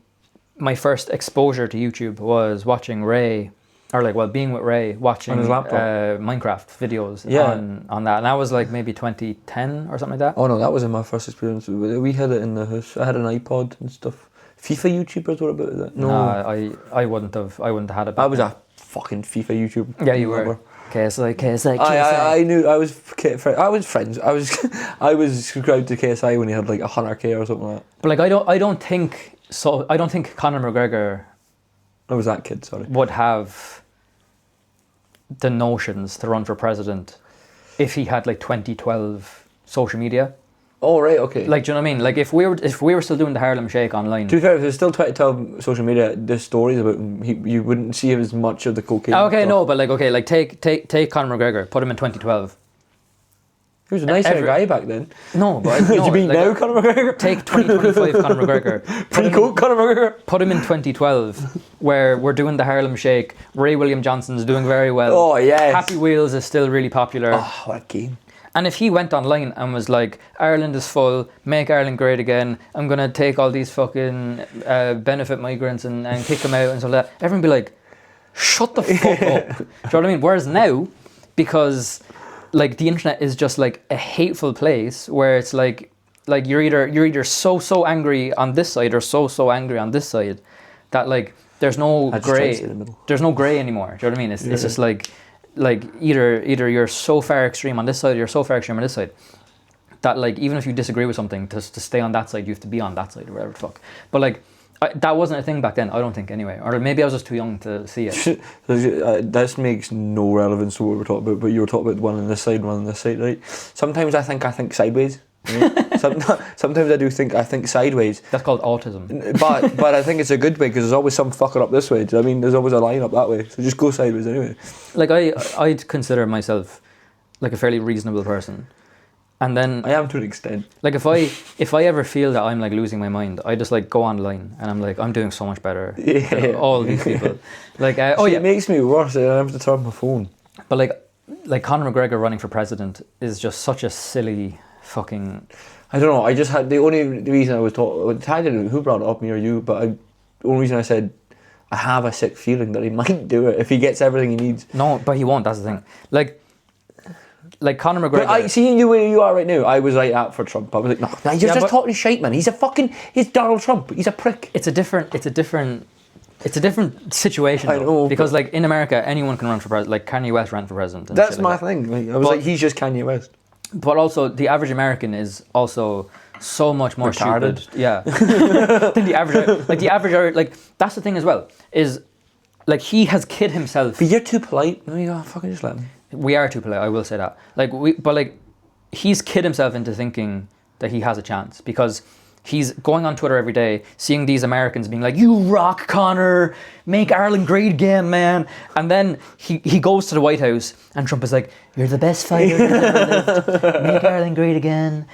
My first exposure to YouTube was watching Ray, or like, well, being with Ray, watching
on his laptop.
Minecraft videos on that. And that was like maybe 2010 or something like that.
Oh no, that wasn't my first experience. We had it in the house. I had an iPod and stuff. FIFA YouTubers, what about that? No,
I wouldn't have had it.
I was a fucking FIFA YouTuber.
Yeah, you were. KSI.
I knew. I was friends. I was subscribed to KSI when he had like 100k or something like that.
But like, I don't think Conor McGregor.
I was that kid. Sorry.
Would have the notions to run for president if he had like 2012 social media.
Oh right, okay.
Like, do you know what I mean? Like, if we were still doing the Harlem Shake online.
To be fair, if there's still 2012 social media, there's stories about him. You wouldn't see as much of the cocaine.
Okay, stuff. No, but like, take Conor McGregor, put him in 2012.
He was a nicer guy back then.
No, but
no, you mean like, now, Conor McGregor?
Take 2025 Conor McGregor.
Pre-coke Conor McGregor.
Put him in 2012, where we're doing the Harlem Shake. Ray William Johnson's doing very well.
Oh yes.
Happy Wheels is still really popular.
Oh, what a game.
And if he went online and was like, Ireland is full, make Ireland great again, I'm going to take all these fucking benefit migrants and kick them out and stuff like that, everyone would be like, shut the fuck up. Do you know what I mean? Whereas now, because like the internet is just like a hateful place where it's like you're either so angry on this side or so angry on this side that like there's no grey. There's no grey anymore. Do you know what I mean? It's just like either you're so far extreme on this side or you're so far extreme on this side that like even if you disagree with something, to stay on that side you have to be on that side or whatever the fuck. But like that wasn't a thing back then, I don't think, anyway. Or maybe I was just too young to see it.
This makes no relevance to what we're talking about, but you were talking about one on this side, one on this side, right? Sometimes I think sideways. Sometimes I think sideways.
That's called autism.
But I think it's a good way because there's always some fucker up this way. Do you know what I mean? There's always a line up that way. So just go sideways anyway.
Like I'd consider myself like a fairly reasonable person. And then
I am to an extent.
Like if I ever feel that I'm like losing my mind, I just like go online and I'm like, I'm doing so much better than all these people. Like
it makes me worse. I have to turn off my phone.
But like Conor McGregor running for president is just such a silly fucking.
I don't know. I just had the reason I was talking. I didn't know who brought it up, me or you. But the only reason I said I have a sick feeling that he might do it if he gets everything he needs.
No, but he won't. That's the thing. Like Conor McGregor.
But I see you where you are right now. I was like out for Trump. I was like, no, you're just talking shite, man. He's Donald Trump. He's a prick.
It's a different situation.
I know,
because like in America, anyone can run for president. Like Kanye West ran for president.
That's my thing. I was like, he's just Kanye West.
But also, the average American is also so much more
retarded.
Stupid. Yeah. Than the average. Like the average. Like that's the thing as well. Is like he has kid himself.
But you're too polite. No, you gotta fucking just let him.
We are too polite, I will say that. But he's kid himself into thinking that he has a chance because he's going on Twitter every day, seeing these Americans being like, "You rock, Conor, make Ireland great again, man." And then he goes to the White House and Trump is like, "You're the best fighter that ever lived. Make Ireland great again.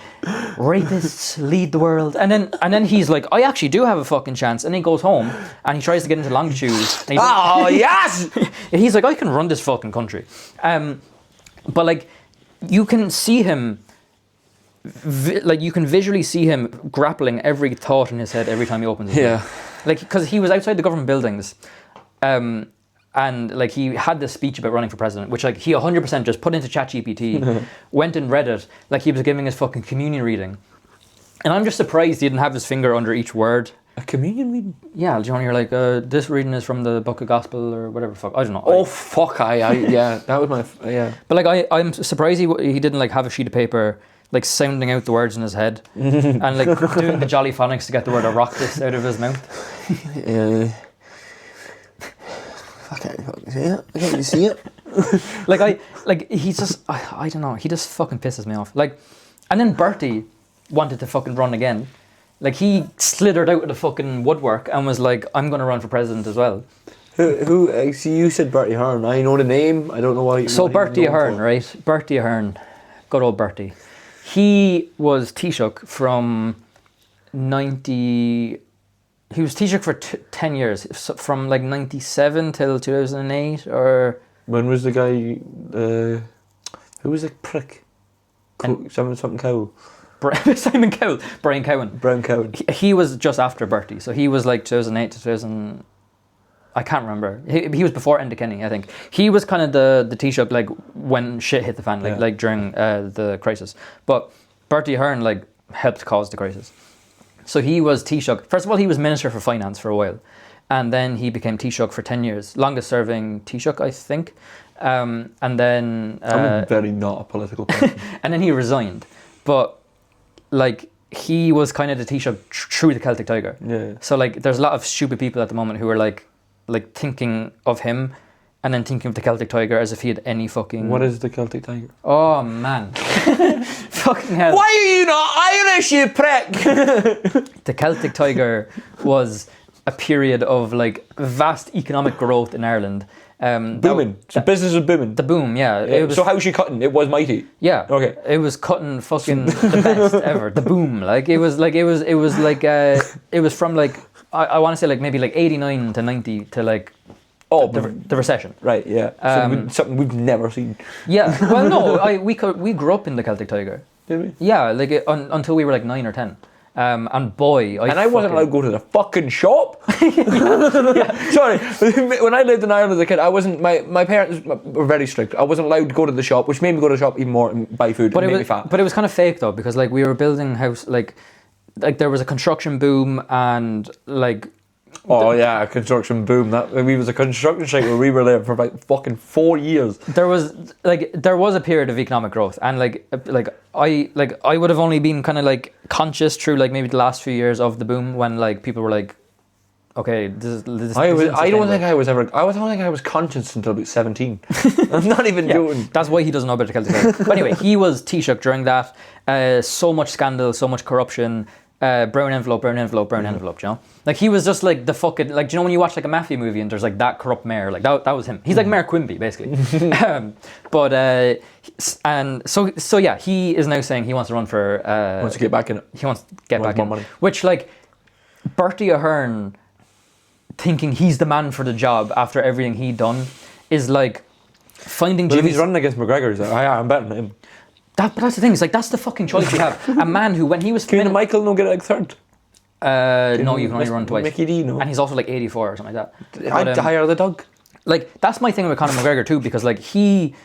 Rapists lead the world. And then he's like, I actually do have a fucking chance. And he goes home and he tries to get into longitude.
Yes!
He's like, I can run this fucking country. But like, you can see him, you can visually see him grappling every thought in his head every time he opens his mouth. Like, because he was outside the government buildings, and like he had this speech about running for president, which like he 100% just put into ChatGPT, went and read it like he was giving his fucking communion reading. And I'm just surprised he didn't have his finger under each word.
A communion reading?
Yeah, do you want to hear like, this reading is from the book of gospel or whatever the fuck, I don't know.
Oh fuck, yeah, that was my, yeah.
But like I'm surprised he didn't like have a sheet of paper like sounding out the words in his head and like doing the jolly phonics to get the word "Oireachtas" out of his mouth.
Yeah. I can't fucking see it. I can't see it.
He's just, I don't know, he just fucking pisses me off. Like, and then Bertie wanted to fucking run again. Like, he slithered out of the fucking woodwork and was like, I'm going to run for president as well.
Who? See, you said Bertie Ahern. I know the name. I don't know why.
So Bertie Ahern, right? Bertie Ahern, good old Bertie. He was Taoiseach from 90. He was Taoiseach for 10 years, from like 97 till 2008, or.
When was the guy? Who was the prick? Something Cowell.
Simon Cowell, Brian Cowan.
Brian Cowan.
He was just after Bertie, so he was like 2008 to 2000. I can't remember. He was before Enda Kenny, I think. He was kind of the Taoiseach like when shit hit the fan, like during the crisis. But Bertie Ahern like helped cause the crisis. So he was Taoiseach. First of all, he was Minister for Finance for a while, and then he became Taoiseach for 10 years, longest serving Taoiseach, I think. And then
I'm very not a political person.
and then he resigned, but like he was kind of the Taoiseach through the Celtic Tiger.
Yeah.
So like there's a lot of stupid people at the moment who are like thinking of him and then thinking of the Celtic Tiger as if he had any fucking...
What is the Celtic Tiger?
Oh man. Fucking hell.
Why are you not Irish, you prick?
The Celtic Tiger was a period of like vast economic growth in Ireland.
Booming. So business was booming.
The boom, yeah. It was,
so how was she cutting? It was mighty.
Yeah.
Okay.
It was cutting fucking the best ever. The boom. Like it was from like I want to say like maybe like 89 to 90 to like the recession.
Right, yeah. So something we've never seen.
Yeah. Well, no, we grew up in the Celtic Tiger.
Did we?
Yeah, like until we were like 9 or 10. And boy,
I wasn't allowed to go to the fucking shop. Yeah. Sorry, when I lived in Ireland as a kid, I wasn't. My parents were very strict. I wasn't allowed to go to the shop, which made me go to the shop even more and buy food.
But
and made me fat.
But it was kind of fake though, because like we were building house, like there was a construction boom and like.
Oh yeah, a construction boom. We was a construction site where we were there for about fucking 4 years.
There was a period of economic growth, and I would have only been kind of like conscious through like maybe the last few years of the boom when like people were like, okay, this
I don't think I was conscious until about 17. I'm not even joking.
That's why he doesn't know about the Celtic Tiger. But anyway, he was Taoiseach during that. So much scandal, so much corruption. Brown envelope, you know? Like he was just like the fucking, like, do you know when you watch like a mafia movie and there's like that corrupt mayor, like that was him. He's like Mayor Quimby basically. And so yeah, he is now saying he wants to run for
wants to get back in it.
He wants to get back in.
Money.
Which like Bertie Ahern thinking he's the man for the job after everything he'd done is like finding
But if he's running against McGregor, he's like, I'm betting him.
But that's the thing. It's like that's the fucking choice you have. A man who, when he was
Can Michael no get like third?
No, you can only run twice.
Mickey D, no.
And he's also like 84 or something like that.
I'd hire the dog.
Like that's my thing with Conor McGregor too, because like he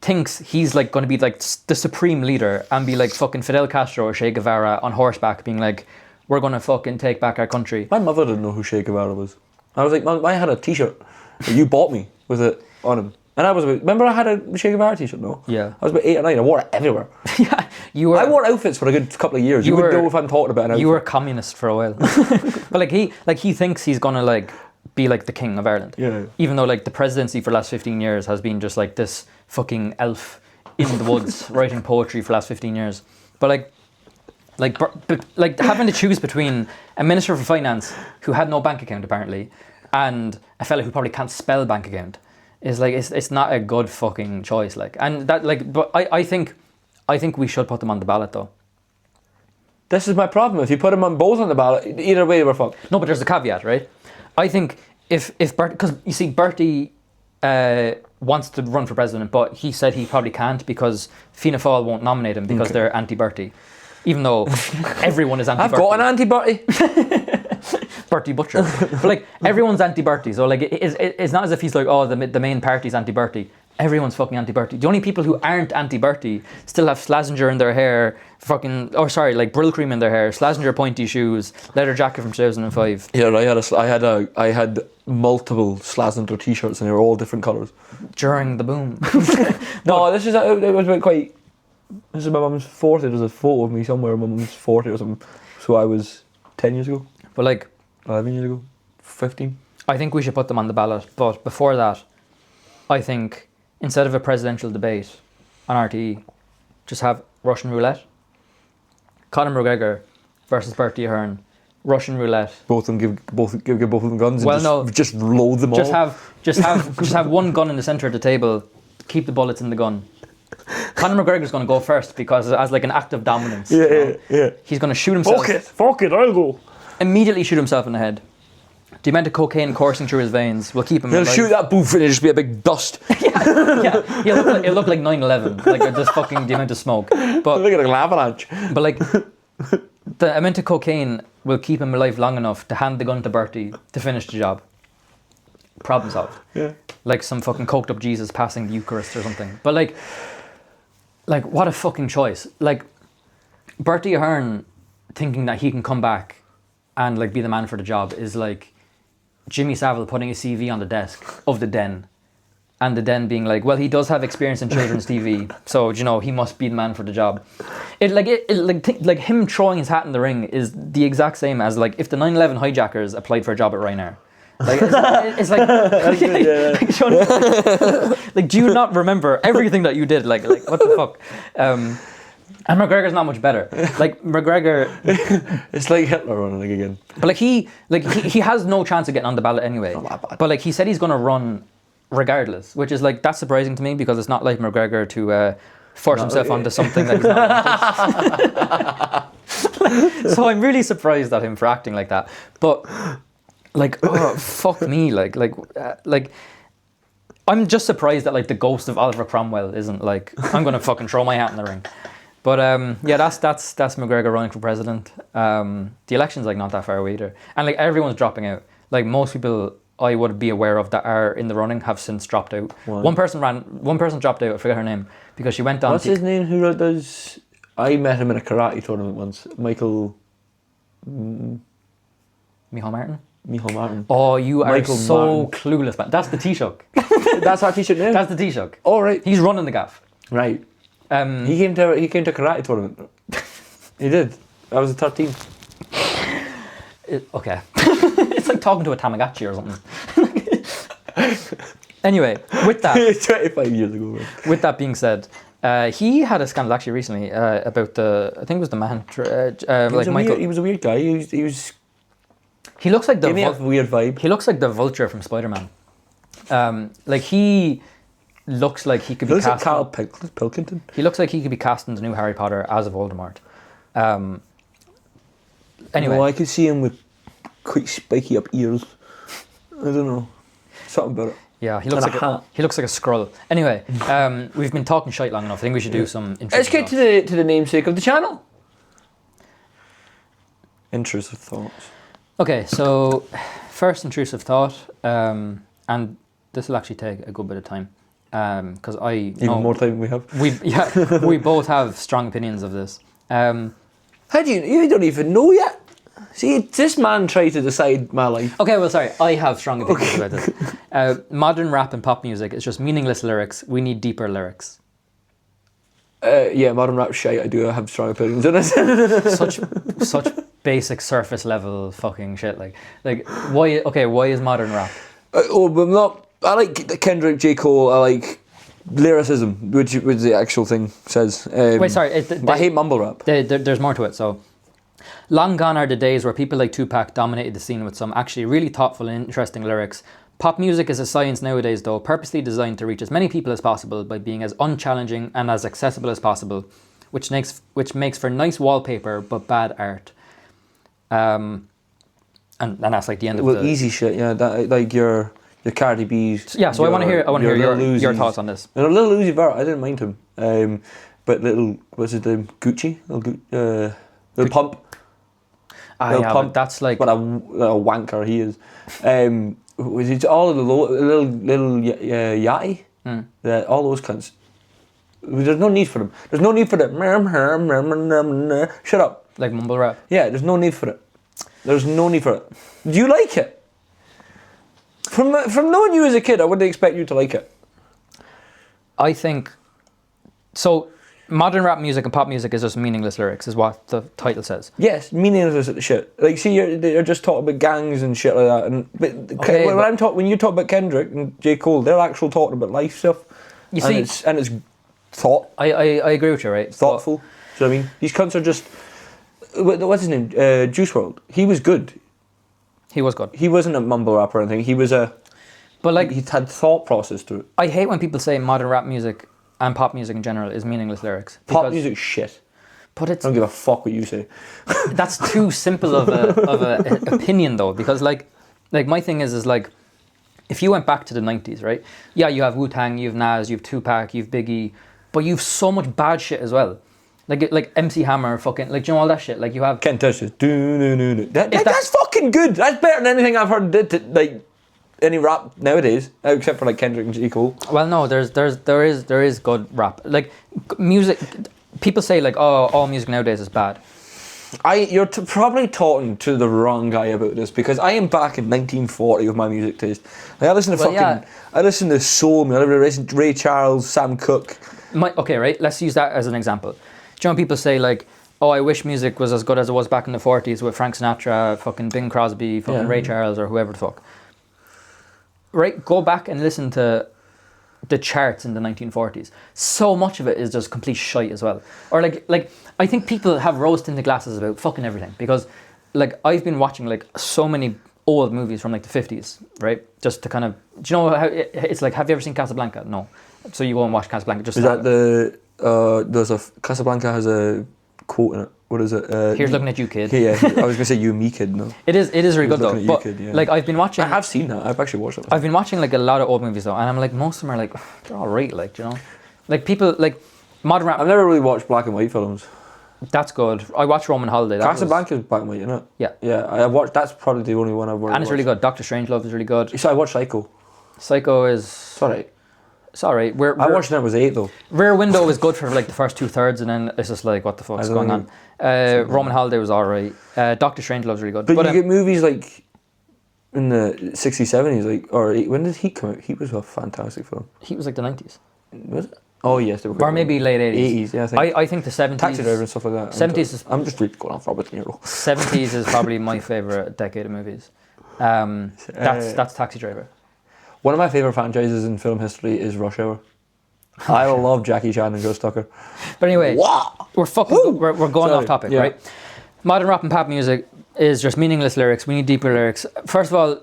thinks he's like going to be like the supreme leader and be like fucking Fidel Castro or Che Guevara on horseback, being like, we're going to fucking take back our country.
My mother didn't know who Che Guevara was. I was like, Mom, I had a T-shirt that you bought me with it on him. And I was about, remember I had a Che Guevara T-shirt, no?
Yeah.
I was about 8 or 9, I wore it everywhere.
Yeah, you were.
I wore outfits for a good couple of years. You would know if I'm talking about an outfit.
You were a communist for a while. But he thinks he's gonna like be like the king of Ireland.
Yeah.
Even though like the presidency for the last 15 years has been just like this fucking elf in the woods writing poetry for the last 15 years. But like having to choose between a minister for finance who had no bank account apparently and a fella who probably can't spell bank account is like it's not a good fucking choice, like. And that like, but I think I think we should put them on the ballot, though.
This is my problem. If you put them on both on the ballot, either way we're fucked.
No, but there's a caveat, right? I think if Bert, because you see, Bertie wants to run for president, but he said he probably can't because Fianna Fáil won't nominate him because they're anti-Bertie. Even though everyone is anti-Bertie.
I've got an anti-Bertie.
Bertie Butcher. But like, everyone's anti-Bertie. So like, it's not as if he's like, oh, the main party's anti-Bertie. Everyone's fucking anti-Bertie. The only people who aren't anti-Bertie still have Slazenger in their hair, like Brill cream in their hair, Slazenger pointy shoes, leather jacket from 2005.
Yeah, I had multiple Slazenger t-shirts and they were all different colours.
During the boom.
No, it was about quite... This is my mum's 40th. There's a photo of me somewhere. My mum's 40 or something. So I was 10 years ago.
But like...
11 years ago. 15.
I think we should put them on the ballot. But before that, I think instead of a presidential debate on RTE, just have Russian roulette. Conor McGregor versus Bertie Ahern. Russian roulette.
Both of them give both of them guns.
And
just load them all.
Just have one gun in the centre of the table. Keep the bullets in the gun. Conor McGregor's going to go first because as like an act of dominance.
Yeah.
He's going to shoot himself.
Fuck it, I'll go.
Immediately shoot himself in the head. The amount of cocaine coursing through his veins will keep him
He'll
alive.
shoot that booth and it'll just be a big dust.
Yeah. He'll look like 9/11. Like just fucking the amount of smoke. But
look at an avalanche.
But like the amount of cocaine will keep him alive long enough to hand the gun to Bertie to finish the job. Problem solved.
Yeah.
Like some fucking coked up Jesus passing the Eucharist or something. But like what a fucking choice. Like Bertie Ahern thinking that he can come back and like be the man for the job is like Jimmy Savile putting a CV on the desk of the Den, and the Den being like, well, he does have experience in children's TV, so you know he must be the man for the job. Like him throwing his hat in the ring is the exact same as like if the 9/11 hijackers applied for a job at Ryanair. Like it's like, like do you not remember everything that you did? Like what the fuck? And McGregor's not much better. Like McGregor,
it's like Hitler running again.
But like he has no chance of getting on the ballot anyway.
Not that bad.
But like he said he's going to run regardless, which is like that's surprising to me because it's not like McGregor to force himself onto something that he's not. So I'm really surprised at him for acting like that. But like, oh, fuck me, like I'm just surprised that like the ghost of Oliver Cromwell isn't like I'm going to fucking throw my hat in the ring. But yeah, that's McGregor running for president. The election's like not that far away either, and like everyone's dropping out. Like most people I would be aware of that are in the running have since dropped out.
Why?
One person dropped out. I forget her name because she went on.
What's his name? Who does? I met him in a karate tournament once. Michael
Martin.
Michael Martin.
Oh, you are
Michael
so
Martin.
clueless, man. That's the Taoiseach.
That's our T-shirt name.
That's the Taoiseach.
Oh right.
He's running the gaff.
Right. He came to a karate tournament. He did. I was 13.
Okay. It's like talking to a Tamagotchi or something. Anyway, with that
25 years ago. Man.
With that being said, he had a scandal actually recently about I think it was the man, like Michael.
He was a weird guy. He was.
He looks like the.
Gave me a weird vibe.
He looks like the Vulture from Spider-Man. Like he looks like he could be cast.
Like Carl Pilkington.
He looks like he could be cast in the new Harry Potter as a Voldemort. Anyway,
No, I could see him with quite spiky up ears. I don't know, something about it.
Yeah, he looks like a Skrull. Anyway, we've been talking shite long enough. I think we should do some.
Let's get to the namesake of the channel. Intrusive thoughts.
Okay, so first intrusive thought, and this will actually take a good bit of time, because
Even more time than we have.
We both have strong opinions of this.
How do you don't even know yet? See, this man tried to decide my life.
Okay, well, sorry, I have strong opinions about this. Modern rap and pop music is just meaningless lyrics. We need deeper lyrics.
Yeah, modern rap shite. I do have strong opinions on this.
Such basic surface level fucking shit. Like why? Okay, why is modern rap?
I'm not. I like Kendrick, J. Cole. I like lyricism, which the actual thing says.
Wait, sorry.
I hate mumble rap.
There's more to it. So, long gone are the days where people like Tupac dominated the scene with some actually really thoughtful and interesting lyrics. Pop music is a science nowadays, though, purposely designed to reach as many people as possible by being as unchallenging and as accessible as possible. which makes for nice wallpaper but bad art. And that's like the end of the
easy shit. Yeah, that, like your Cardi B's.
Yeah, so I want to hear your thoughts on this.
And a little Uzi Vert, I didn't mind him. But little, what's his name? Gucci? Little Pump.
Yeah,
Pump.
but that's like...
What a wanker he is. Was it all of the little yachty? All those cunts. There's no need for them. There's no need for the... Shut up.
Like mumble rap?
Yeah, there's no need for it. There's no need for it. Do you like it? From knowing you as a kid, I wouldn't expect you to like it.
I think... So, modern rap music and pop music is just meaningless lyrics, is what the title says.
Yes, meaningless shit. Like, see, you're just talking about gangs and shit like that. When you talk about Kendrick and J. Cole, they're actually talking about life stuff.
You see,
it's thought.
I agree with you, right?
Thoughtful. Do you know what I mean? These cunts are just... What's his name? Juice WRLD. He was good.
He was good.
He wasn't a mumble rapper or anything. He was a... But like... He had thought process to it.
I hate when people say modern rap music and pop music in general is meaningless lyrics.
Pop music's shit.
But it's...
I don't give a fuck what you say.
That's too simple of a opinion though, because like my thing is like, if you went back to the 90s, right? Yeah, you have Wu-Tang, you have Nas, you have Tupac, you have Biggie, but you have so much bad shit as well. Like MC Hammer, fucking, like, do you know all that shit? Like you have...
Can't touch this. That's fucking good. That's better than anything I've heard, like, any rap nowadays, except for like Kendrick and J. Cole.
Well, no, there is good rap. Like, music, people say like, oh, all music nowadays is bad.
You're probably talking to the wrong guy about this, because I am back in 1940 with my music taste. Like, I listen to I listen to soul, I listen to Ray Charles, Sam Cooke.
Okay, right, let's use that as an example. Do you know when people say like, oh, I wish music was as good as it was back in the 40s with Frank Sinatra, fucking Bing Crosby, fucking Ray Charles, or whoever the fuck. Right, go back and listen to the charts in the 1940s. So much of it is just complete shite as well. Or like I think people have rose-tinted glasses about fucking everything, because like I've been watching like so many old movies from like the 50s, right? Just to kind of, do you know how it's like, have you ever seen Casablanca? No. So you go and watch Casablanca. Just
is that the there's a Casablanca has a quote in it. What is it?
Here's looking at you, kid.
Yeah, I was gonna say you, me, kid. No,
it is really good though. But
kid, yeah.
like I've been watching.
I have seen that. I've actually watched it.
I've been watching like a lot of old movies though, and I'm like, most of them are like, they're all right, like, do you know, like people like modern rap.
I've never really watched black and white films.
That's good. I watched Roman Holiday.
Casablanca's black and white, isn't it?
Yeah.
Yeah, I watched. That's probably the only one I've watched.
And it's really good. Doctor Strangelove is really good.
So I watched Psycho.
Psycho is...
Sorry.
It's alright.
I watched it when I was 8 though.
Rear Window is good for like the first 2/3, and then it's just like, what the fuck's going on? Roman Holiday was alright. Doctor Strangelove is really good.
But you get movies like in the 60s, 70s, like, or when did Heat come out? Heat was a fantastic film.
Heat was like the 90s.
Was it? Oh yes, they were.
Or maybe late 80s.
80s, yeah.
I think the 70s.
Taxi Driver and stuff like that.
70s is...
I'm just really going off Robert De Niro.
70s is probably my favourite decade of movies. That's Taxi Driver.
One of my favourite franchises in film history is Rush Hour. I love Jackie Chan and Joe Tucker.
But anyway, we're going off topic,
yeah.
right? Modern rap and pop music is just meaningless lyrics. We need deeper lyrics. First of all,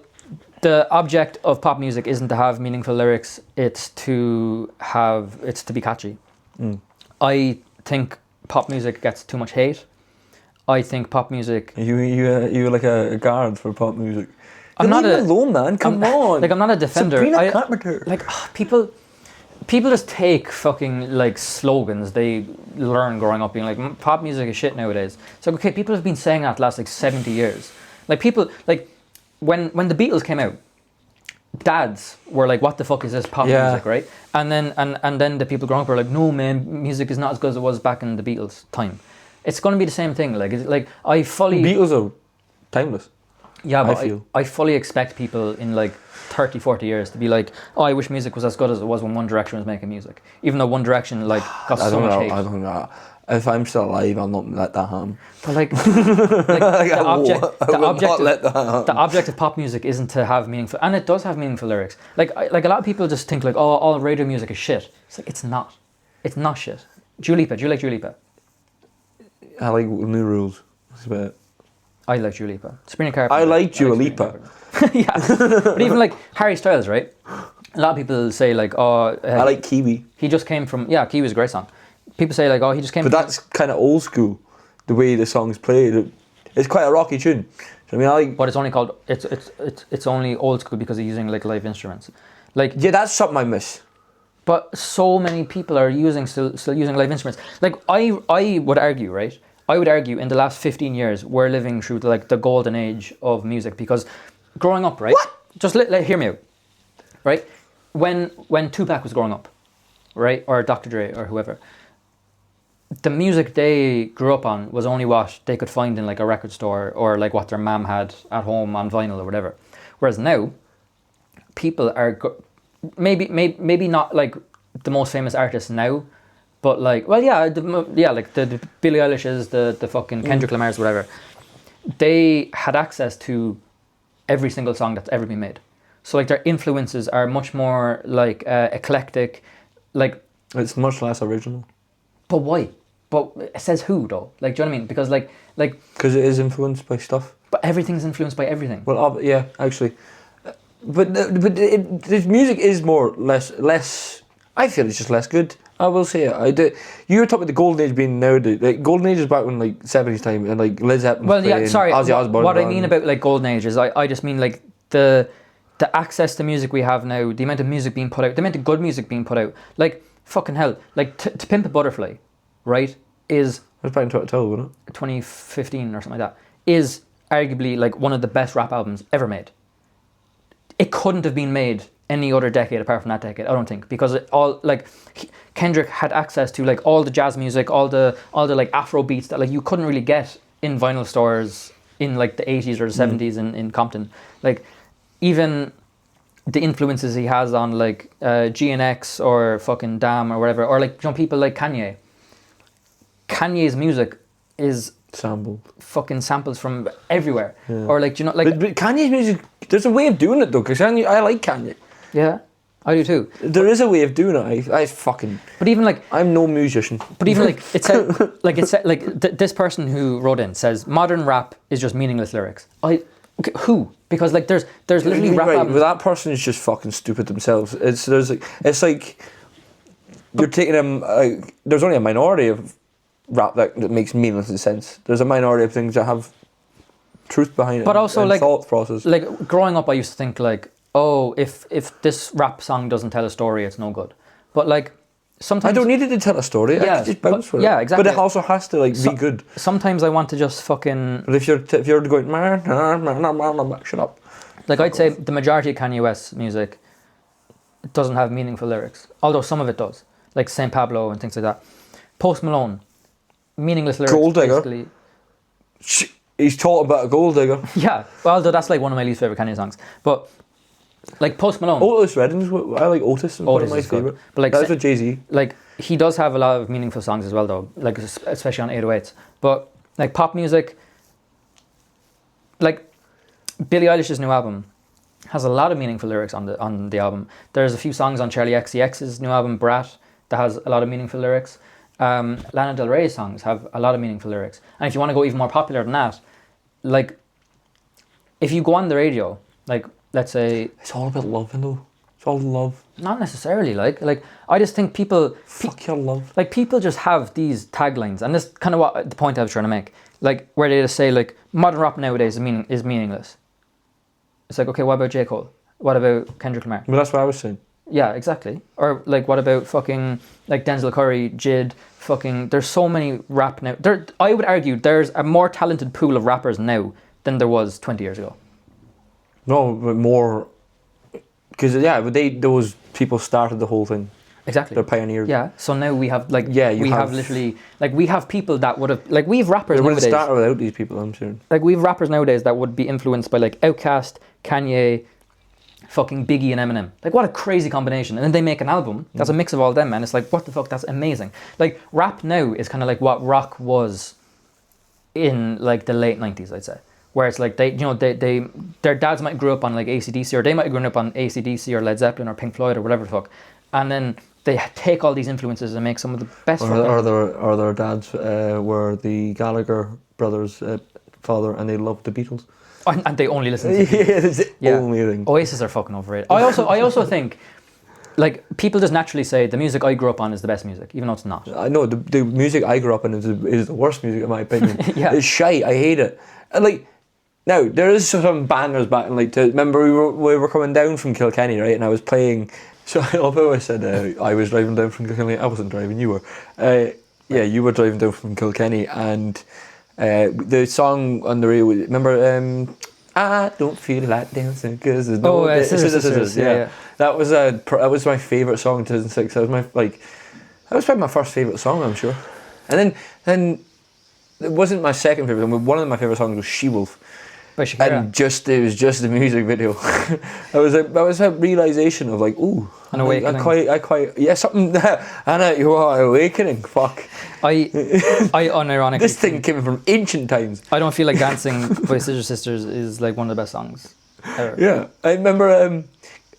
the object of pop music isn't to have meaningful lyrics. It's to be catchy. I think pop music gets too much hate. I think pop music...
You like a guard for pop music.
I'm not
alone, man. Come on.
Like, I'm not a defender.
Sabrina Carpenter.
Like, people just take fucking like slogans they learn growing up, being like, pop music is shit nowadays. It's like, okay, people have been saying that the last like 70 years. Like, people, like, when the Beatles came out, dads were like, what the fuck is this pop music, right? And then the people growing up were like, no man, music is not as good as it was back in the Beatles time. It's going to be the same thing. Like, it's like,
The Beatles are timeless.
Yeah, but I fully expect people in like 30, 40 years to be like, oh, I wish music was as good as it was when One Direction was making music. Even though One Direction like got so much hate.
I don't know. If I'm still alive, I'll not let that happen.
But like, the object of pop music isn't to have meaningful, and it does have meaningful lyrics. Like a lot of people just think like, oh, all radio music is shit. It's like, it's not. It's not shit. Dua Lipa. Do you like Dua Lipa?
I like New Rules. That's about it.
I like Dua Lipa. Sabrina Carpenter.
I like Dua Lipa.
Yeah, but even like Harry Styles, right? A lot of people say like, oh,
I like Kiwi.
He just came from Kiwi's a great song. people say like, oh, he just came.
But that's kind of old school, the way the song's played. It's quite a rocky tune. I mean, I like.
But it's only called it's only old school because he's using like live instruments, like
Yeah, that's something I miss.
But so many people are still using live instruments. Like I would argue, right? I would argue in the last 15 years we're living through the golden age of music, because growing up, right?
What?
Just hear me out, right? When Tupac was growing up, right, or Dr. Dre or whoever, the music they grew up on was only what they could find in like a record store or like what their mom had at home on vinyl or whatever. Whereas now, people are maybe not like the most famous artists now, but like, well, like the Billie Eilish's, the fucking Kendrick Lamar's, whatever. They had access to every single song that's ever been made. So like their influences are much more like eclectic, like.
It's much less original.
But why? But it says who though? Like, do you know what I mean? Because like.
Because it is influenced by stuff.
But everything's influenced by everything.
Well, yeah, actually, but the music is less. I feel it's just less good. I will say it. I do. You were talking about the golden age being nowadays. Like golden age is back when like 70s time and like Led Zeppelin.
Well, yeah. Sorry.
Ozzy Osbourne.
What I mean about like golden age is I just mean like the access to music we have now, the amount of music being put out, the amount of good music being put out. Like fucking hell. Like To Pimp a Butterfly, right? Is.
It was back in 2012, wasn't it?
2015 or something like that. Is arguably like one of the best rap albums ever made. It couldn't have been made any other decade apart from that decade, I don't think, because it all like Kendrick had access to like all the jazz music, all the like Afro beats that like you couldn't really get in vinyl stores in like the 80s or the 70s in Compton. Like even the influences he has on like GNX or fucking Damn or whatever, or like, you know, people like Kanye. Kanye's music is fucking samples from everywhere, or like, you know, like.
But Kanye's music, there's a way of doing it though, because I like Kanye.
Yeah, I do too.
There is a way of doing it. I fucking.
But even like.
I'm no musician.
But even like it said, this person who wrote in says modern rap is just meaningless lyrics. Who? Because like there's literally rap albums.
But that person is just fucking stupid themselves. It's like you're taking them. There's only a minority of rap that makes meaningless sense. There's a minority of things that have truth behind it.
But also
and
like
thought process.
Like growing up, I used to think like, oh, if this rap song doesn't tell a story, it's no good. But like sometimes
I don't need it to tell a story. I can just bounce for it.
Yeah, exactly.
But it also has to like be good.
Sometimes I want to just fucking.
But if you're going shut up.
Like I'd say the majority of Kanye West's music doesn't have meaningful lyrics, although some of it does, like Saint Pablo and things like that. Post Malone, meaningless lyrics.
Gold Digger.
Basically.
He's talking about a gold digger.
Yeah, well, although that's like one of my least favorite Kanye songs, but like Post Malone.
Otis Redding's. I like Otis. One of my favorite.
But like
that's with Jay-Z.
Like he does have a lot of meaningful songs as well, though. Like especially on 808s. But like pop music, like Billie Eilish's new album has a lot of meaningful lyrics on the album. There's a few songs on Charlie XCX's new album Brat that has a lot of meaningful lyrics. Lana Del Rey's songs have a lot of meaningful lyrics. And if you want to go even more popular than that, like if you go on the radio, like let's say
it's all about love, though. It's all love.
Not necessarily. Like I just think people
fuck your love.
Like people just have these taglines, and this is kind of what the point I was trying to make. Like where they just say like modern rap nowadays is meaningless. It's like, okay, what about J. Cole? What about Kendrick Lamar?
Well, that's what I was saying.
Yeah, exactly. Or like, what about fucking like Denzel Curry, Jid? Fucking, there's so many rap now. I would argue there's a more talented pool of rappers now than there was 20 years ago.
No, but more because those people started the whole thing.
Exactly.
They're pioneers.
Yeah. So now we have like
we
have literally like we have people that would have like we have rappers
nowadays. They would have started without these people, I'm sure.
Like we have rappers nowadays that would be influenced by like Outkast, Kanye, fucking Biggie and Eminem. Like what a crazy combination. And then they make an album that's a mix of all them, and it's like, what the fuck, that's amazing. Like rap now is kind of like what rock was in like the late 90s, I'd say. Where it's like their dads might grow up on like AC/DC, or they might have grown up on AC/DC or Led Zeppelin or Pink Floyd or whatever the fuck. And then they take all these influences and make some of the best.
Or their dads were the Gallagher brothers' father, and they loved the Beatles.
And they only listen to
that's the only thing.
Oasis are fucking overrated. I also think like people just naturally say the music I grew up on is the best music, even though it's not.
I know the music I grew up in is the worst music in my opinion.
Yeah.
It's shite. I hate it. And like now there is some bangers back in like remember we were coming down from Kilkenny, right? And I was playing. So I love how I said I was driving down from Kilkenny. I wasn't driving. You were. Yeah, you were driving down from Kilkenny, and the song on the radio. Remember, I don't feel like dancing because there's no.
Sisters. Yeah.
That was my favorite song in 2006. That was probably my first favorite song, I'm sure. And then it wasn't my second favorite song. One of my favorite songs was She Wolf.
By Shakira.
And it was just the music video. That was a realization of like, ooh,
an awakening.
I quite something. Anna, you are awakening. Fuck.
I unironically.
This thing came from ancient times.
I don't feel like Dancing by Sisters is like one of the best songs ever.
Yeah, I remember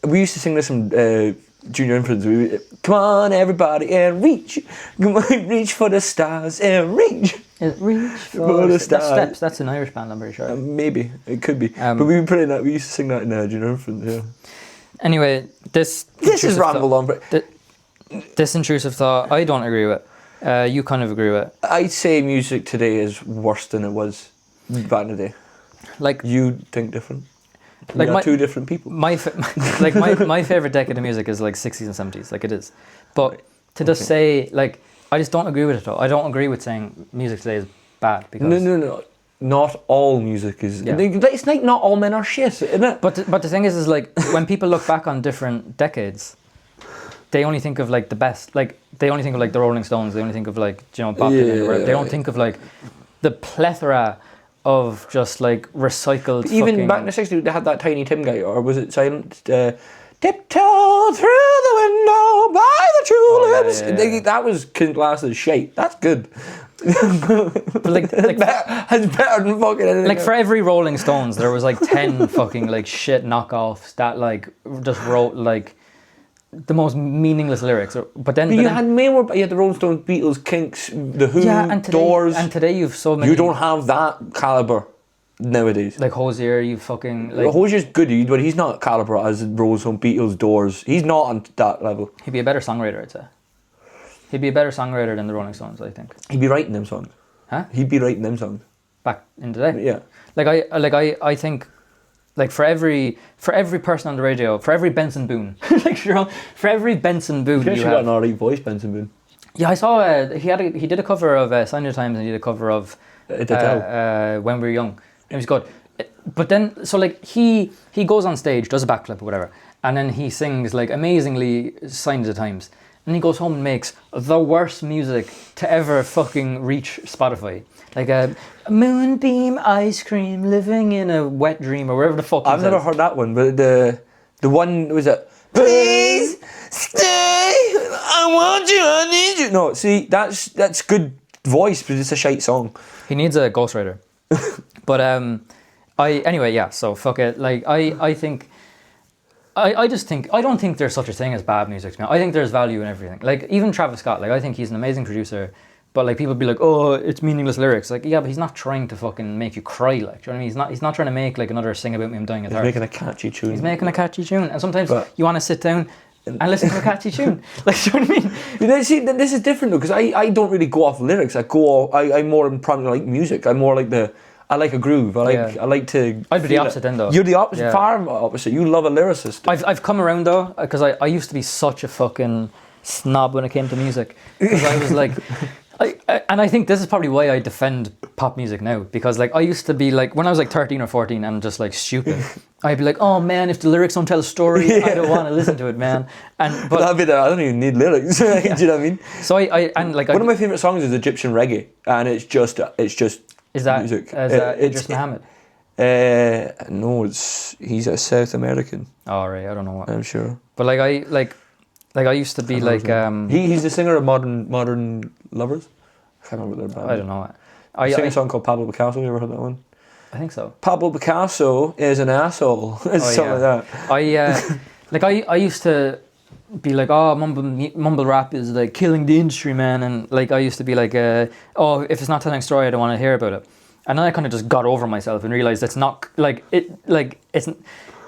we used to sing this in Junior Infants. Come on, everybody, and reach. Come on, reach for the stars and reach.
Reach for the stars. That's Steps. That's an Irish band, I'm pretty sure.
Maybe it could be, but we were putting that. We used to sing that in Junior Infants. Yeah.
Anyway, this
is rambled on, but
this intrusive thought, I don't agree with. You kind of agree with.
I'd say music today is worse than it was back in the day.
Like
you think different.
Like
we are two different people.
My favorite decade of music is like 60s and 70s, like it is. But to just say like I just don't agree with it though. I don't agree with saying music today is bad because
no. Not all music is. Yeah. It's like not all men are shit, isn't it?
But the thing is like when people look back on different decades, they only think of like the best. Like they only think of like the Rolling Stones. They only think of like Bob Dylan. Or whatever. They don't think of like the plethora of just like recycled.
Even back in the 60s, they had that Tiny Tim guy, or was it Silent? Tiptoe through the window by the tulips. Yeah. That was classed as shite. That's good.
But like
it's better than fucking anything.
Like for every Rolling Stones, there was like 10 fucking like shit knockoffs that like just wrote like the most meaningless lyrics. But you
had the Rolling Stones, Beatles, Kinks, The Who,
and today,
Doors.
And today you've so many.
You don't have that caliber nowadays.
Like Hozier, you fucking like.
Hozier's good, but he's not caliber as Rolling Stones, Beatles, Doors. He's not on that level.
He'd be a better songwriter, I'd say. He'd be a better songwriter than the Rolling Stones, I think.
He'd be writing them songs.
Huh?
He'd be writing them songs.
Back in the day.
Yeah.
I think. Like for every person on the radio, for every Benson Boone, for every Benson Boone,
you got an alright voice, Benson Boone.
Yeah, I saw he did a cover of Sign of the Times and he did a cover of When We Were Young. It was good, but then so like he goes on stage, does a backflip or whatever, and then he sings like amazingly Sign of the Times, and he goes home and makes the worst music to ever fucking reach Spotify. Like a moonbeam ice cream, living in a wet dream, or wherever the fuck.
I've never heard that one, but the one was it. Please stay. I want you. I need you. No, see, that's good voice, but it's a shite song.
He needs a ghostwriter. But so fuck it. Like I think. I just think I don't think there's such a thing as bad music. I think there's value in everything. Like even Travis Scott. Like I think he's an amazing producer. But like people be like, oh, it's meaningless lyrics. Like, yeah, but he's not trying to fucking make you cry. Like, do you know what I mean? He's not trying to make like another Sing About Me I'm Dying at Heart.
He's making a catchy tune.
And sometimes you want to sit down and listen to a catchy tune. Like, do you know what I mean?
See, this is different though, because I don't really go off lyrics. I'm more like music. I'm more like I like a groove. I like to.
I'd be the opposite then though.
You're the opposite, far opposite. You love a lyricist.
I've come around though, because I used to be such a fucking snob when it came to music. Because I was like. And I think this is probably why I defend pop music now, because like I used to be like when I was like 13 or 14 and just like stupid, I'd be like, oh man, if the lyrics don't tell a story, I don't want to listen to it, man. But
that'd be I don't even need lyrics. Do you know what I mean?
So one
of my favorite songs is Egyptian reggae, and it's just
is that
music.
Is that Idris Muhammad?
No, he's a South American.
Oh right, I don't know what.
I'm sure.
But like I used to be like
he's the singer of Modern Lovers. I can't remember their band.
I don't know.
I sing a song called Pablo Picasso. You ever heard that one?
I think so.
Pablo Picasso is an asshole. It's something like that.
I used to be like, oh, mumble rap is like killing the industry, man, and like I used to be like, oh, if it's not telling a story, I don't want to hear about it. And then I kind of just got over myself and realized it's not like it's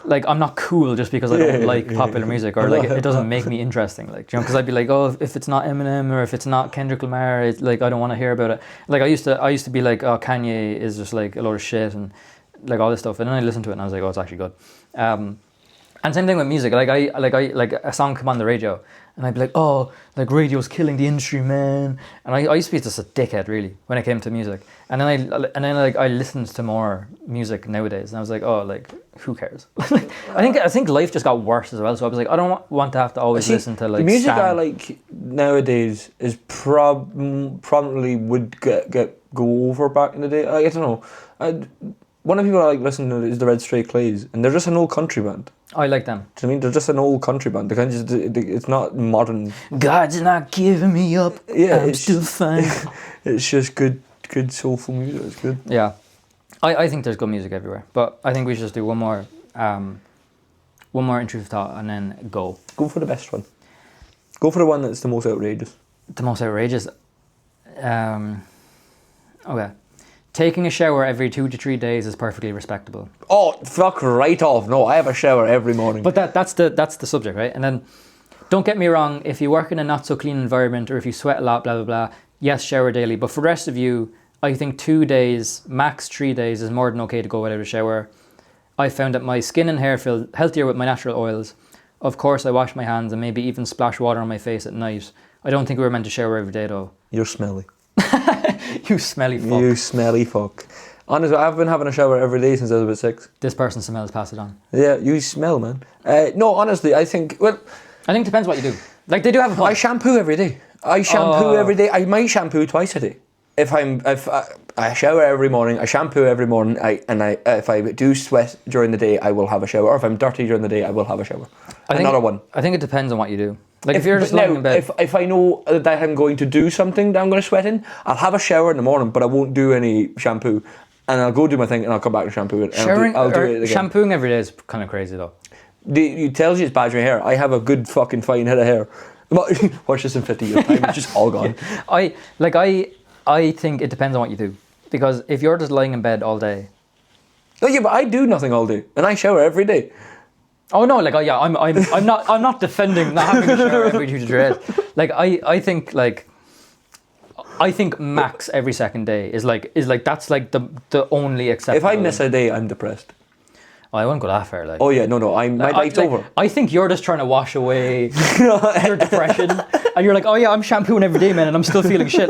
like I'm not cool just because I don't like popular music, or like it doesn't make me interesting. Like, you know, because I'd be like, oh, if it's not Eminem or if it's not Kendrick Lamar, it's like I don't want to hear about it. Like I used to be like, oh, Kanye is just like a load of shit and like all this stuff, and then I listened to it and I was like, oh, it's actually good. And same thing with music. Like I like a song come on the radio, and I'd be like, oh, like radio's killing the industry, man. And I used to be just a dickhead, really, when it came to music. And then I listened to more music nowadays, and I was like, oh, like who cares? I think life just got worse as well. So I was like, I don't want to have to always listen to like
the music
Sam.
I like nowadays is probably would go over back in the day. I don't know. One of the people I like listening to is the Red Stray Clays, and they're just an old country band.
I like them.
Do you know what I mean? They're just an old country band. They kind of it's not modern.
God's not giving me up.
Yeah,
I'm still fine.
It's just good soulful music. It's good.
Yeah, I think there's good music everywhere, but I think we should just do one more intrusive thought and then go.
Go for the best one. Go for the one that's the most outrageous.
The most outrageous. Okay. Taking a shower every 2 to 3 days is perfectly respectable.
Oh, fuck right off. No, I have a shower every morning.
But that's the subject, right? And then, don't get me wrong, if you work in a not so clean environment or if you sweat a lot, blah, blah, blah, yes, shower daily. But for the rest of you, I think 2 days, max 3 days is more than okay to go without a shower. I found that my skin and hair feel healthier with my natural oils. Of course, I wash my hands and maybe even splash water on my face at night. I don't think we were meant to shower every day, though.
You're smelly.
You smelly fuck.
You smelly fuck. Honestly, I've been having a shower every day since I was about 6.
This person smells, pass it on.
Yeah, you smell, man. No, honestly, I think it
depends what you do. Like, they do have a point.
I shampoo every day. I might shampoo twice a day. If I shower every morning, I shampoo every morning, if I do sweat during the day, I will have a shower. Or if I'm dirty during the day, I will have a shower. Another one.
I think it depends on what you do. Like if you're just lying in bed.
If I know that I'm going to do something that I'm going to sweat in, I'll have a shower in the morning, but I won't do any shampoo. And I'll go do my thing and I'll come back and shampoo it. I'll do it again.
Shampooing every day is kind of crazy though.
It tells you it's bad for your hair. I have a good fucking fine head of hair. Watch this in 50 years time, it's just all gone.
I think it depends on what you do. Because if you're just lying in bed all day.
Oh yeah, but I do nothing all day. And I shower every day.
Oh no, like I'm not defending not having a shower every 2 to 3 days. Like I think max every second day is like that's like the only acceptable.
If I miss a day, I'm depressed.
Oh, I won't go that far. Like.
Oh yeah, no, my night's over.
I think you're just trying to wash away your depression, and you're like, oh yeah, I'm shampooing every day, man, and I'm still feeling shit.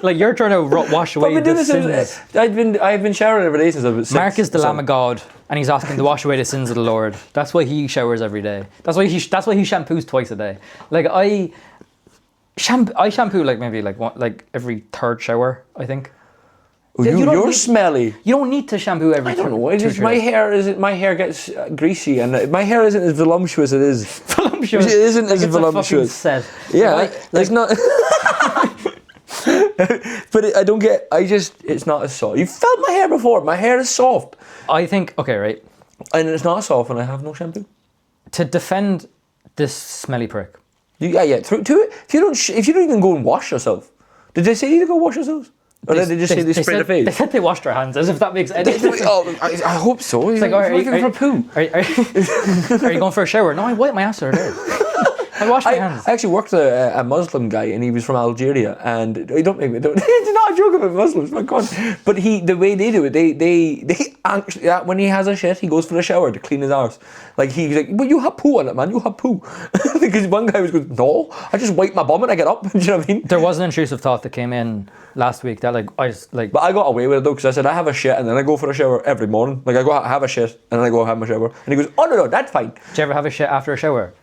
Like you're trying to wash away the sins.
I've been showering every day since I was 6.
Mark is the Lamb of God, and he's asking to wash away the sins of the Lord. That's why he showers every day. That's why he shampoos twice a day. Like I shampoo like maybe like every 3rd shower, I think.
You're smelly.
You don't need to shampoo every.
I don't know. My hair gets greasy, and my hair isn't as voluptuous. It is
voluptuous.
It isn't as
it's
voluptuous.
Set.
Yeah, it's not. But I don't get. It's not as soft. You've felt my hair before. My hair is soft.
I think okay, right.
And it's not soft, and I have no shampoo.
To defend this smelly prick.
Yeah. If you don't even go and wash yourself, did they say you to go wash yourselves? Or did they just say they sprayed their face?
They said they washed their hands, as if that makes any difference.
I hope so.
It's like, are you going for a poo? Are you going for a shower? No, I wipe my ass the other day. I wash my hands.
I actually worked with a Muslim guy, and he was from Algeria. And don't make me. It's not a joke about Muslims, my God. But the way they do it, they actually when he has a shit, he goes for a shower to clean his arse. Like he's like, but you have poo on it, man. You have poo. Because one guy was going, no, I just wipe my bum and I get up. Do you know what I mean?
There was an intrusive thought that came in last week that
But I got away with it though, because I said I have a shit and then I go for a shower every morning. Like I go have a shit and then I go have my shower. And he goes, oh no, that's fine.
Do you ever have a shit after a shower?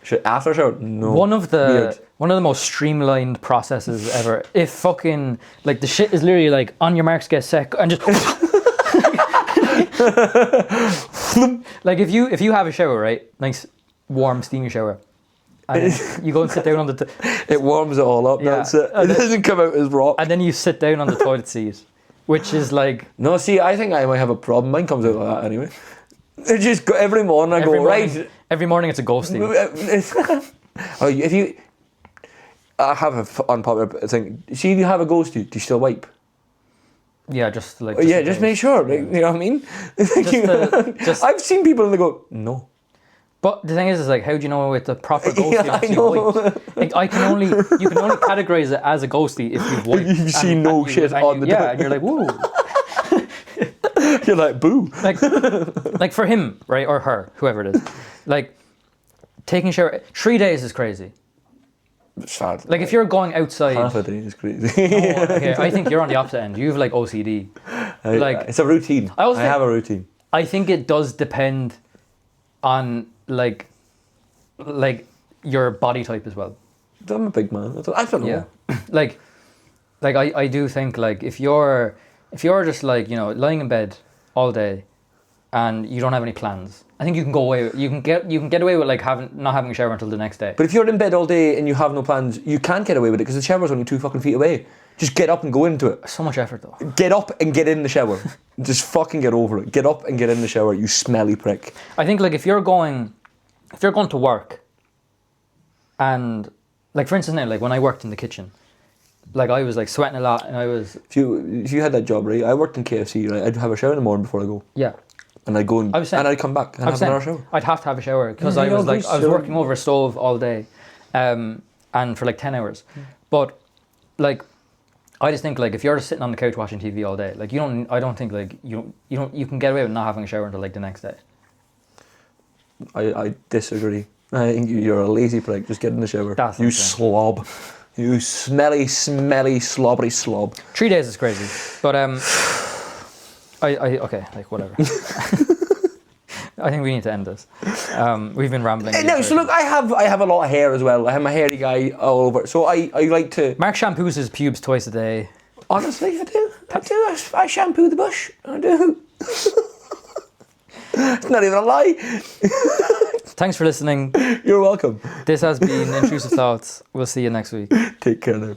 Shit after a shower? No.
One of the most streamlined processes ever. If fucking like the shit is literally like on your marks, get set, and just like if you have a shower, right? Nice warm steamy shower. And you go and sit down on the
it warms it all up. Yeah. That's it. It doesn't come out as rock.
And then you sit down on the toilet seat, which is like
no. See, I think I might have a problem. Mine comes out like that anyway. It just go every morning. I go right.
Every morning it's a ghosting.
If you I have an unpopular thing. See, if you have a ghosty, do you still wipe?
Yeah, just like.
Just make sure. Like, you know what I mean? I've seen people and they go, no.
But the thing is like, how do you know with the proper ghosty
Yeah, I
actually
know.
wiped? Like, you can only categorize it as a ghosty if you've wiped.
If you see no shit on the door.
Yeah, and you're like, whoa.
You're like, boo.
Like for him, right, or her, whoever it is, like taking a shower 3 days is crazy.
It's sad.
Like if you're going outside,
half a day is crazy.
okay, I think you're on the opposite end. You have like OCD. Like
it's a routine. I have a routine.
I think it does depend on like your body type as well.
I'm a big man. I don't know.
Yeah. like I do think like if you're just like, you know, lying in bed all day and you don't have any plans, I think you can go away. You can get away with like not having a shower until the next day.
But if you're in bed all day and you have no plans, you can't get away with it because the shower's only 2 fucking feet away. Just get up and go into it.
So much effort though.
Get up and get in the shower. Just fucking get over it. Get up and get in the shower, you smelly prick.
I think like if you're going to work and like for instance now, like when I worked in the kitchen, like I was like sweating a lot and I was...
If you had that job, right, I worked in KFC, right, I'd have a shower in the morning before I go.
Yeah.
And I'd go and I'd come back and have another shower.
I'd have to have a shower because I was working over a stove all day and for like 10 hours. But like I just think like if you're just sitting on the couch watching TV all day, like I don't think like you can get away with not having a shower until like the next day.
I disagree. I think you're a lazy prick. Just get in the shower. You slob. You smelly, slobbery slob.
3 days is crazy. But okay, like whatever. I think we need to end this. We've been rambling.
No, so look, I have a lot of hair as well. I have my hairy guy all over. So I like to...
Mark shampoos his pubes twice a day.
Honestly, I do. I shampoo the bush. I do. It's not even a lie.
Thanks for listening.
You're welcome.
This has been Intrusive Thoughts. We'll see you next week.
Take care now.